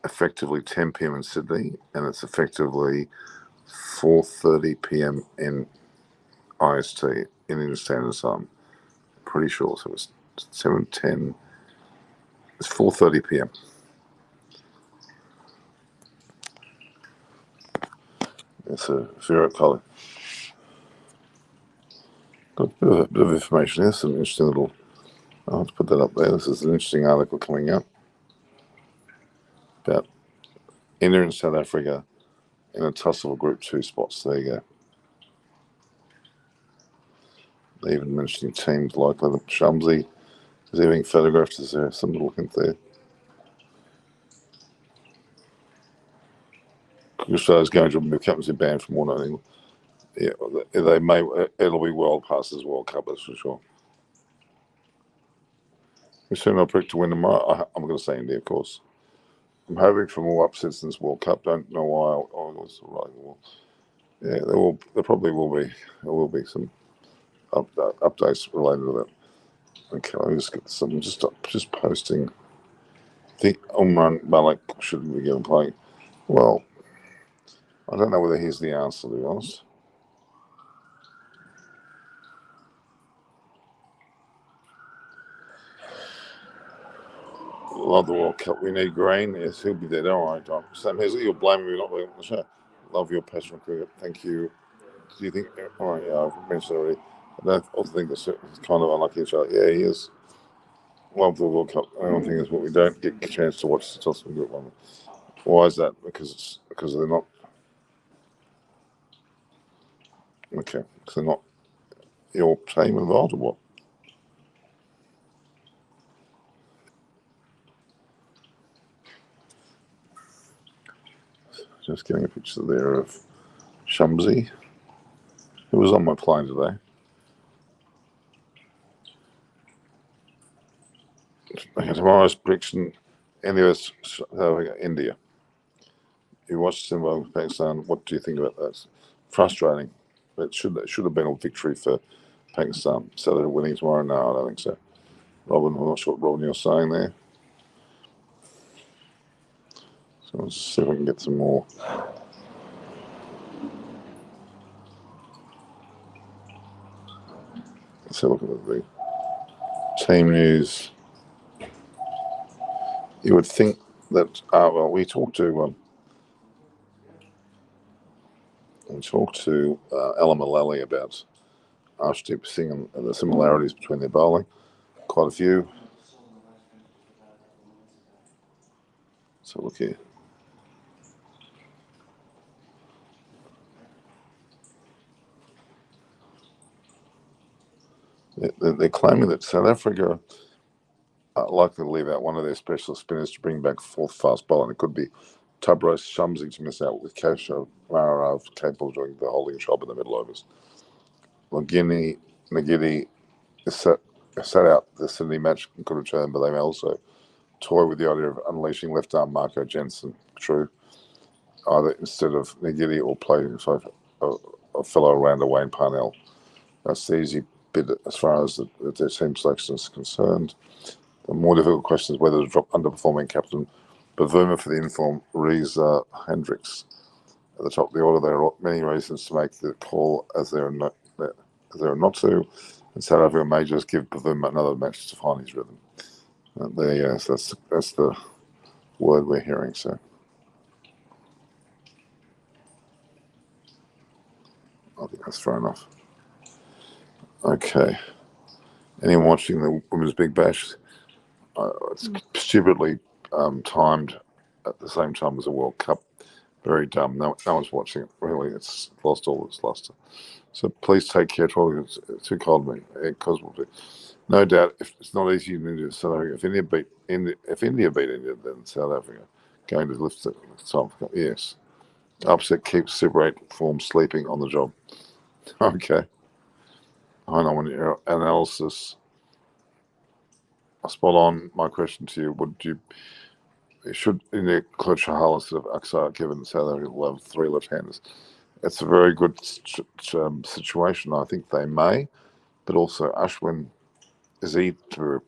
effectively 10 p.m. in Sydney, and it's effectively 4:30 p.m. in IST, Indian Standard Time. Pretty sure. So it's 7:10. It's 4:30 p.m. It's a Virat Kohli. Got a bit of information here. Some interesting little. I'll have to put that up there. This is an interesting article coming out about India and South Africa in a tussle of Group 2 spots. There you go. They even mentioning teams like Shumsey is even photographed as there. Some little hint there. Australia's going to be captaincy banned from one only. Yeah, they may. It'll be well past this World Cup, that's for sure. We soon I'll pick to win tomorrow. I'm going to say India, of course. I'm hoping for more upsets in this World Cup. Don't know why. Yeah, there probably will be. There will be some updates related to that. Okay, let me just get some. Just posting. I think Umran Malik should be given play. Well, I don't know whether he's the answer, to be honest. Love the World Cup. We need Green. Yes, he'll be there. All right, John. Sam Hesley, you're blaming me not being on the show. Love your passion for cricket. Thank you. Do you think? All right, yeah, I've mentioned already. I also think it's kind of unlucky. Yeah, he is. Love the World Cup. The only thing is what we don't get a chance to watch the Tottenham Group one. Why is that? Because they're not. Okay, because they're not your team involved or what? Just getting a picture there of Shumsey, who was on my plane today. Okay, tomorrow's prediction, India. You watched Zimbabwe, Pakistan. What do you think about that? Frustrating. It should have been a victory for Pakistan. So they're winning tomorrow? No, I don't think so. Robin, I'm not sure what Robin you're saying there. So let's see if I can get some more. Let's have a look at the team news. You would think that, well, we talked to Ella Mullally about Arshdeep Singh and the similarities between their bowling. Quite a few. So look here. They're claiming that South Africa are likely to leave out one of their specialist spinners to bring back fourth fast bowler. And it could be Tubros Shumsey to miss out with Keshav Marav capable of doing the holding job in the middle overs. Nagidi set out the Sydney match could return, but they may also toy with the idea of unleashing left arm Marco Jensen. True. Either instead of Nagidi or play a fellow around Wayne Parnell. That's the easy bit as far as the team selection is concerned. The more difficult question is whether to drop underperforming captain Bavuma for the informed Reza Hendricks at the top of the order. There are many reasons to make the call as there are not to, and South Africa may just give Bavuma another match to find his rhythm. There you go. So that's the word we're hearing. So I think that's fair enough. Okay. Anyone watching the Women's Big Bash? It's stupidly timed at the same time as the World Cup. Very dumb. No one's watching it. Really, it's lost all its luster. So please take care. It's too cold to me. Because will be. No doubt, if it's not easy in India, South Africa. If India beat India, then South Africa going to lift it. Time. Yes. Upset keeps Super 8 form sleeping on the job. Okay. I know when your analysis. Spot on. My question to you: would you should India include Chahal instead of Aksar, given South Africa will have three left-handers? It's a very good situation. I think they may, but also Ashwin is he to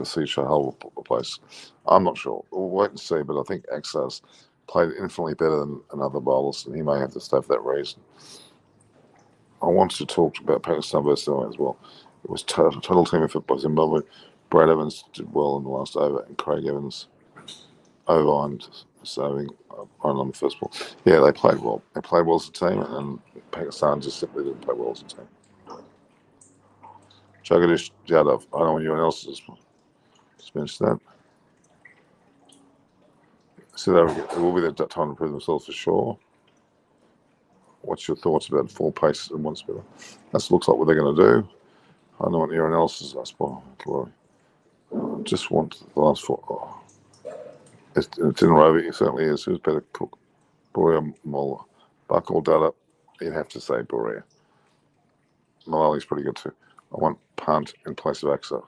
see Chahal replace? I'm not sure. We'll wait and see. But I think Aksar's played infinitely better than another bowlers, and he may have to stay for that reason. I wanted to talk about Pakistan versus Zimbabwe as well. It was total team effort by Zimbabwe. Brad Evans did well in the last over, and Craig Evans over and serving run on the first ball. Yeah, they played well. They played well as a team, and Pakistan just simply didn't play well as a team. Jagadish Yadav. I don't know anyone else has mentioned that. So it will be that time to prove themselves for sure. What's your thoughts about four paces and one spinner? That looks like what they're going to do. I don't know what anyone else is. I suppose. I just want the last four. Oh. It's in Rover. It certainly is. Who's better cook? Boria Mola. Buck or Dada? You'd have to say Boria. Malali's pretty good too. I want punt in place of Axel.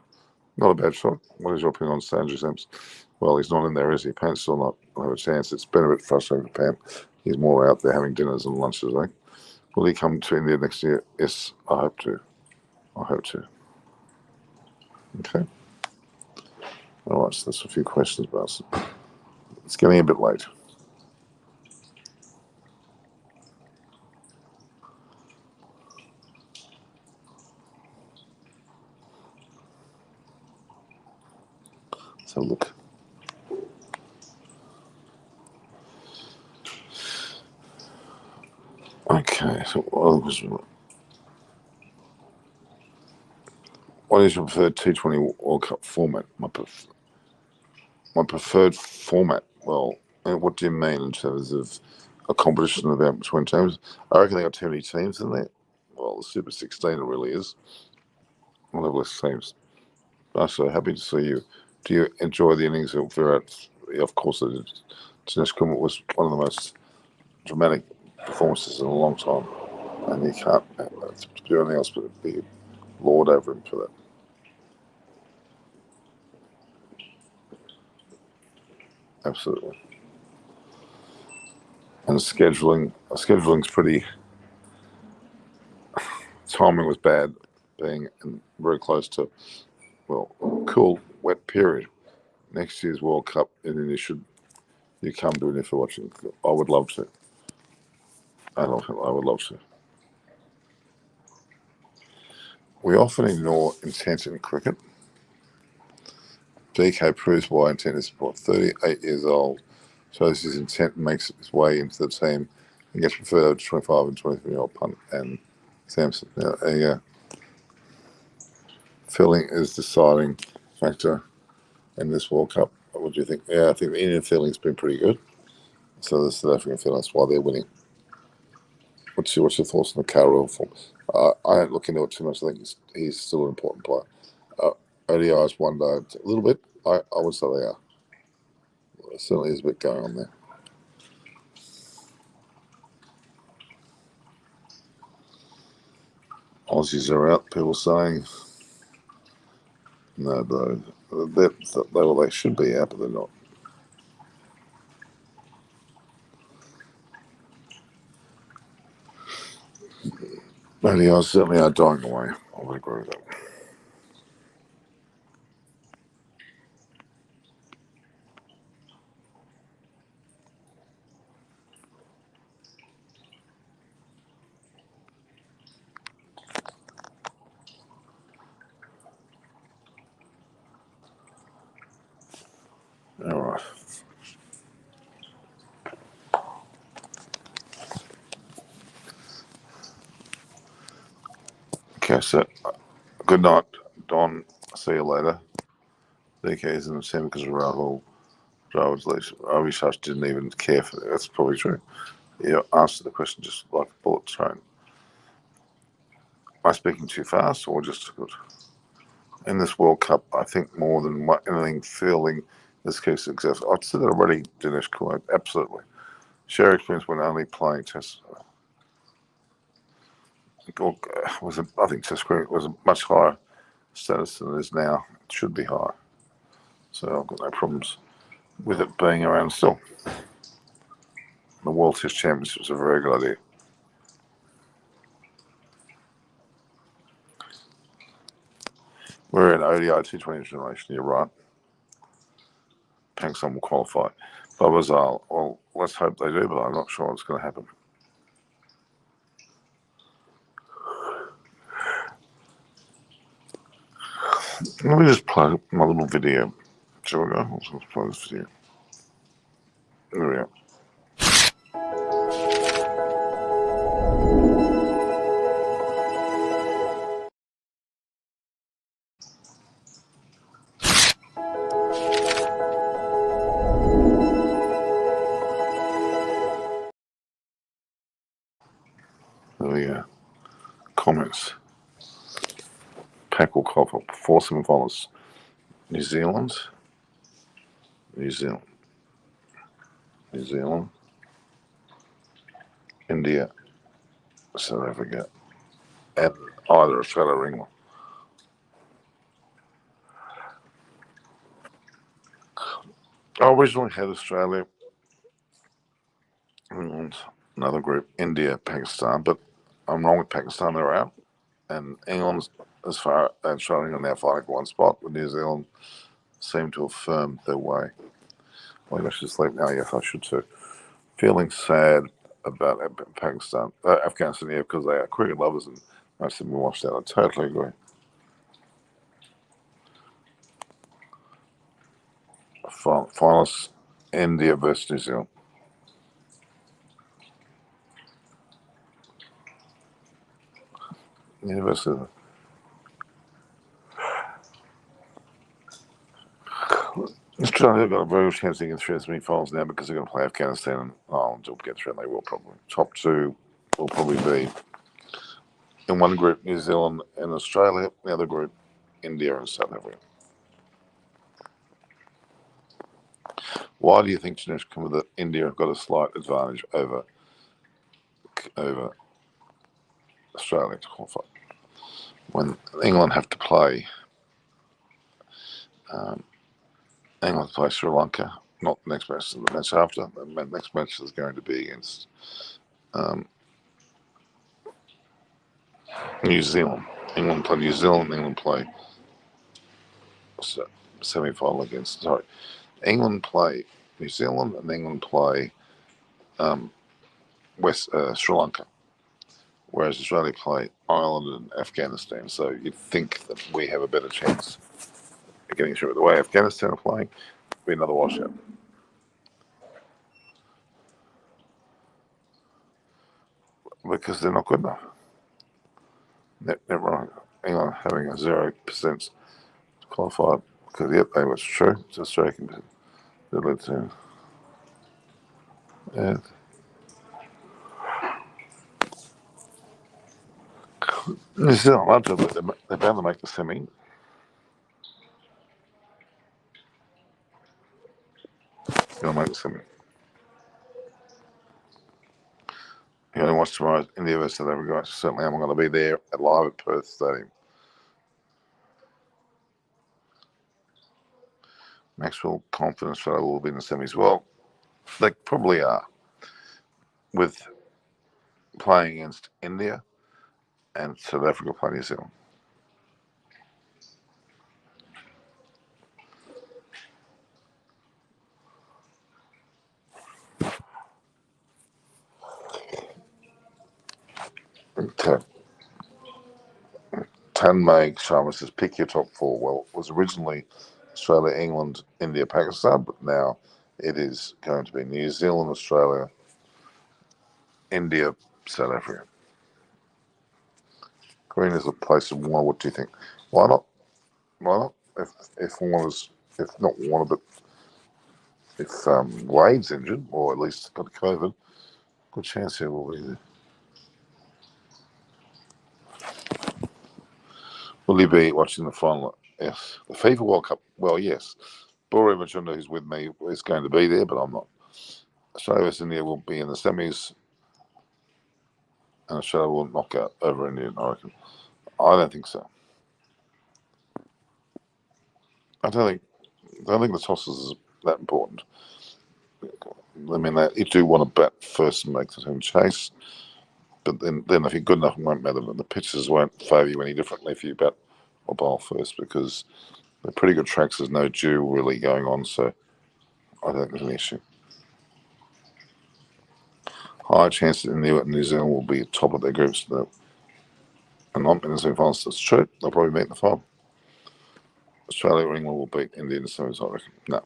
Not a bad shot. What is your opinion on Sandra Sims? Well, he's not in there, is he? Pant's still not have a chance. It's been a bit frustrating for Pant. He's more out there having dinners and lunches, eh? Will he come to India next year? Yes, I hope to. I hope to. Okay. All right, so that's a few questions about it. It's getting a bit late. So look. Okay, so what is your preferred T20 World Cup format? My preferred format. Well, what do you mean in terms of a competition about between teams? I reckon they got too many teams in there. Well, the Super 16 it really is. We'll have less teams. I'm so happy to see you. Do you enjoy the innings of Virat? Yeah, of course I did. Dinesh Kumar was one of the most dramatic performances in a long time. And you can't do anything else but be lord over him for that. Absolutely. And scheduling's pretty. Timing was bad, being very close to cool wet period. Next year's World Cup, and then you come to it if you're watching. I would love to. I would love to. We often ignore intent in cricket. BK proves why intent is what 38 years old. Shows his intent and makes his way into the team and gets preferred over 25 and 23-year-old punt and Sampson. Now, there you go. Feeling is deciding factor in this World Cup. What do you think? Yeah, I think the Indian feeling's been pretty good. So the South African feeling, that's why they're winning. What's your thoughts on the Carroll form? I don't look into it too much. I think he's still an important player. ODIs one day, a little bit. I would say they are. There certainly is a bit going on there. Aussies are out. People saying no, bro. They should be out, but they're not. ODIs certainly are dying away. I would agree with that. All right. Okay, so good night, Don. See you later. DK is in the semi because of Rahul. I wish I didn't even care for that. That's probably true. You answered the question just like a bullet train. Am I speaking too fast or just good? In this World Cup, I think more than anything, fielding this case success. I've said that already, Dinesh Kumar. Absolutely. Share experience when only playing Test. I think Test cricket was a much higher status than it is now. It should be higher. So I've got no problems with it being around still. The World Test Championship is a very good idea. We're in ODI T20 generation, you're right. Pakistan will qualify. Babazal, well, let's hope they do, but I'm not sure it's going to happen. Let me just play my little video. Shall we go? Let's play this video. There we go. There we go. Comments. Pack will qualify. 4 semi-finals. New Zealand. New Zealand. New Zealand. India. South Africa. And either Australia or England. I originally had Australia, England, another group, India, Pakistan, but I'm wrong with Pakistan, they're out. And England, as far as Australia, are now fighting for one spot, with New Zealand seem to have firmed their way. Maybe I should sleep now, yes, I should too. Feeling sad about Pakistan, Afghanistan, yeah, because they are cricket lovers and most of them washed out. I totally agree. Finalists, India versus New Zealand. University. Australia have got a very good chance to get through the semi-finals now because they're going to play Afghanistan and Ireland will get through, and they will probably. Top 2 will probably be in one group New Zealand and Australia, the other group India and South Africa. Why do you think Dinesh that India have got a slight advantage over Australia to qualify? When England have to play, England play Sri Lanka, not the next match, the match after. The next match is going to be against New Zealand. England play New Zealand, England play semi-final against, sorry, England play New Zealand and England play Sri Lanka, whereas Australia play Ireland and Afghanistan. So you'd think that we have a better chance of getting through. The way Afghanistan are playing, it'd be another washout. Because they're not good enough. Never mind. England having a 0% qualified because yep, they was true. It's Australia can led to. Yeah. New Zealand, I love it. They're bound to make the semi. Going to make the semi. You only watch tomorrow India versus South Africa. Certainly, I'm going to be there live at Perth Stadium. Maxwell confidence Australia will be in the semis. Well, they probably are. With playing against India and South Africa playing New Zealand. Okay. Tanmay Sharma says, pick your top 4. Well, it was originally Australia, England, India, Pakistan, but now it is going to be New Zealand, Australia, India, South Africa. Green is a place of war. What do you think? Why not? Why not? If not Warner, but Wade's injured, or at least got COVID, good chance he will be there. Will he be watching the final? Yes. The FIFA World Cup? Well, yes. Bori Machunda, who's with me, is going to be there, but I'm not. Australia vs India will be in the semis, and Australia will knock out over India, I reckon. I don't think so. I don't think the toss is that important. I mean, you do want to bat first and make the team chase, but then if you're good enough, it won't matter. But the pitches won't favour you any differently if you bat or bowl first, because they're pretty good tracks. There's no dew really going on, so I don't think there's an issue. High chance that India and New Zealand will be top of their groups and not in the semi-finals. That's true. They'll probably meet in the final. Australia or England will beat India in the semis, I reckon. No.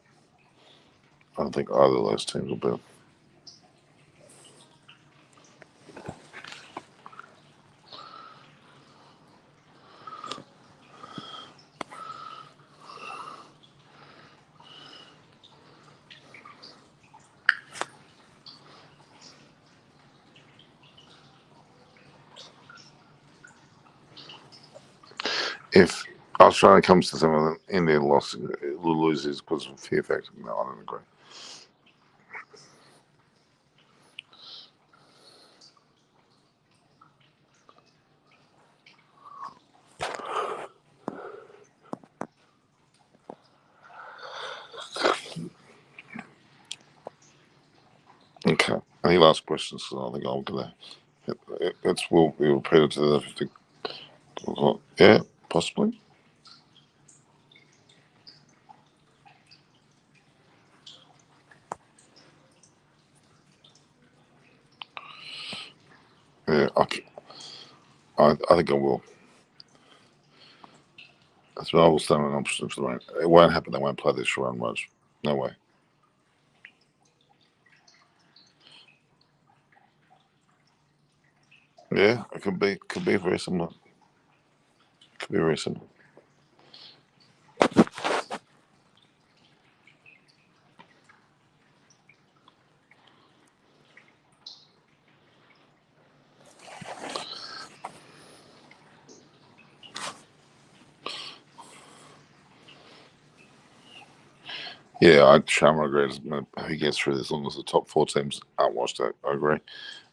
I don't think either of those teams will beat them. If Australia comes to some of the India loss, it will lose his because of fear factor. No, I don't agree. Okay. Any last questions? Because I think I'm going to. Will be repeated to the 50. Yeah, possibly. Yeah, I think I will. That's what I will stand an option for the rain. It won't happen. They won't play this round much. No way. Yeah, it could be very similar. Could be very similar. Yeah, Sharma agrees. Who gets through as long as the top four teams aren't washed out? I agree.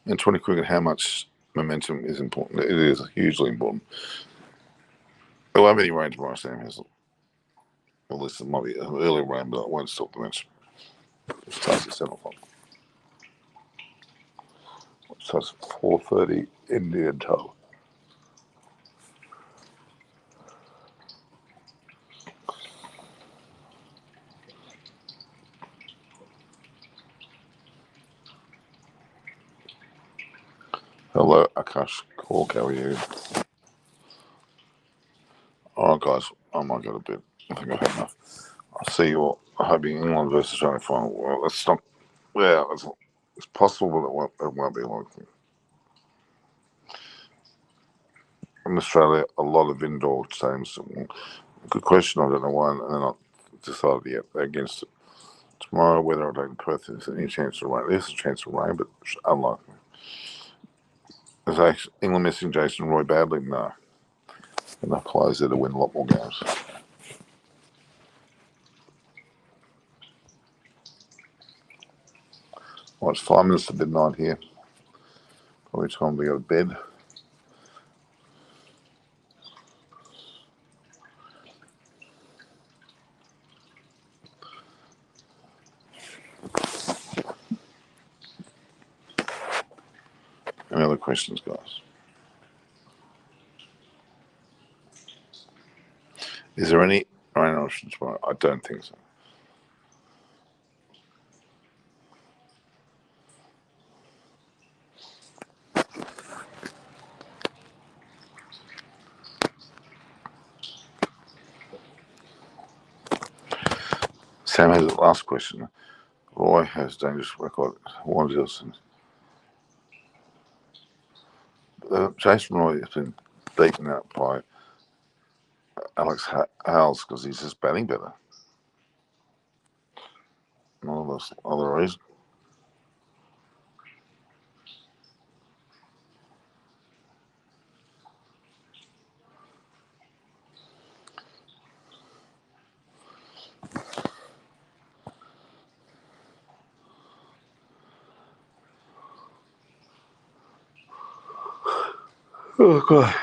And 20 cricket, how much momentum is important? It is hugely important. There won't be any rain tomorrow, Sam Hazel. At least it might be an early rain, but it won't stop the match. It starts at 7 o'clock. It starts at 4:30 Indian time. Hello, Akash Cork, how are you? All right, guys, I might go to bed. I think I've had enough. I'll see you all. I hope England versus Australia final. Well, let's not. Yeah, it's possible, but it won't be likely. In Australia, a lot of indoor stadiums. Good question. I don't know why, and they're not decided yet. They're against it. Tomorrow, whether I don't Perth, there's any chance of rain. There's a chance of rain, but unlikely. Is England missing Jason Roy badly? No. Enough players there to win a lot more games. Well, it's 5 minutes to midnight here. Probably time to go to bed. Any other questions, guys? Is there any rain option tomorrow? I don't think so. Sam has the last question. Roy has dangerous record. What else? Jason Roy has been beaten out by Alex Hales because he's just batting better. No other reason. Oh god.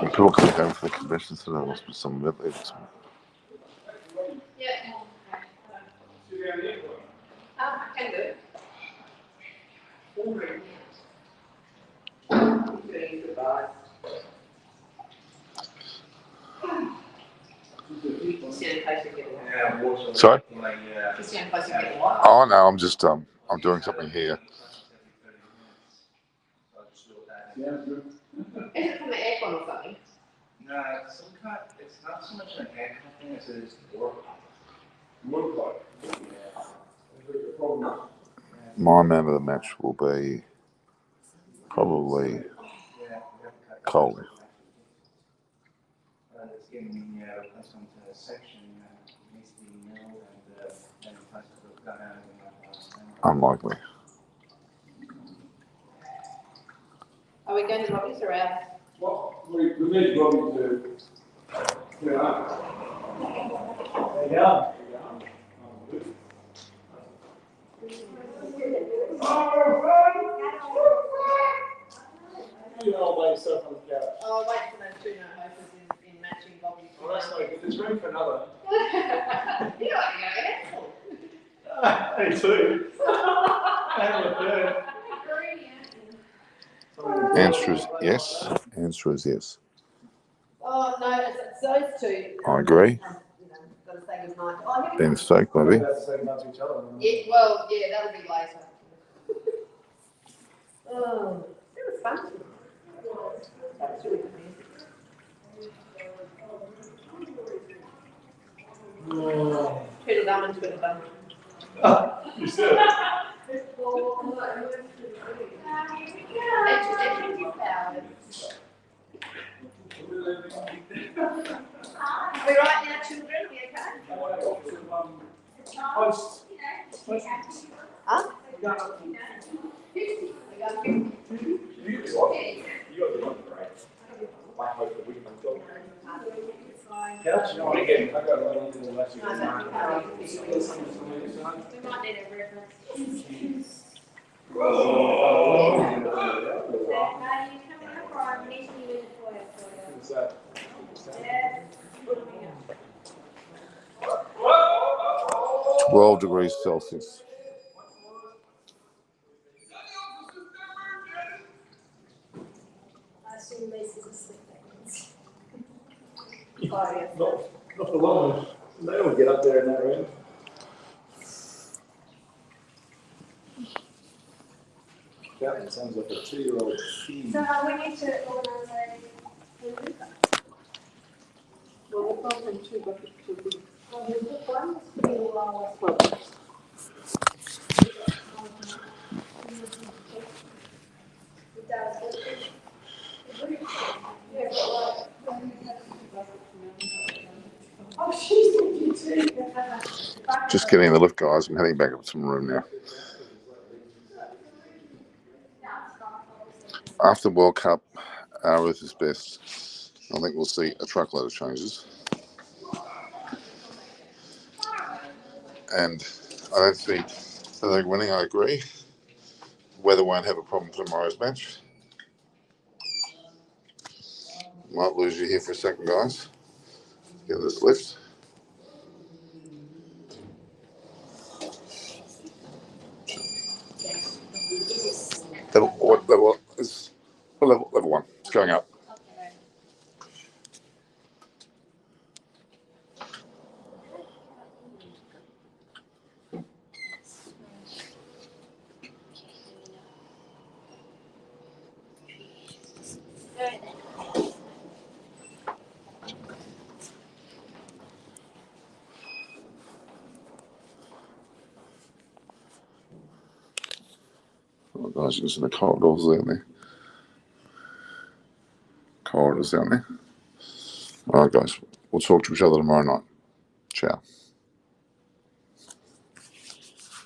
People come down for the convention, so there must be some event there. Sorry? Oh no, I'm just I'm doing something here. Is it from the aircon or something? No, it's not so much an aircon thing as it is work. Work. My man of the match will be probably Cole. It's getting replaced onto a section, needs to be milled and replaced with gun out and Unlikely. Are we going to Robbie's or ours? Well, we need Robbie to, you know. There you go. You know, by yourself on the couch. Oh, wait for those two hoses in matching Robbie's. Well, that's no good. There's room for another. You know, Hey, two. And a third. Answer is yes. Answer is yes. Oh, no, it's those two. I agree. Got to say goodnight. Oh, Ben Stoke, maybe. They're the same bunch of each other. yeah, well, yeah, that'll be later. Oh, it was fun. That was really good music. Tweedledum and Tweedledum. You said it. Are we right now, children? Are we okay? Post. Huh? You got the one, right? I hope that we can go. Couch? No, again, I got one into the last year. We might need a reference. Who's that? 12 degrees Celsius. I assume this is a sleep technique. Not for long. They all get up there in that room. That sounds like a 2-year-old kid. So we need to organise a. Well, we've gone from 2 buckets to a big. Well, we book one, it's pretty long. It does. Oh, she's you too. Just getting in the lift, guys. I'm heading back up to my room now. After World Cup, our Earth is best. I think we'll see a truckload of changes. And I don't see South winning, I agree. Weather won't have a problem for tomorrow's match. Might lose you here for a second, guys. Get this lift. What level is level 1? It's going up. Oh, guys, you can see the corridors down there. Corridors down there. All right, guys. We'll talk to each other tomorrow night. Ciao.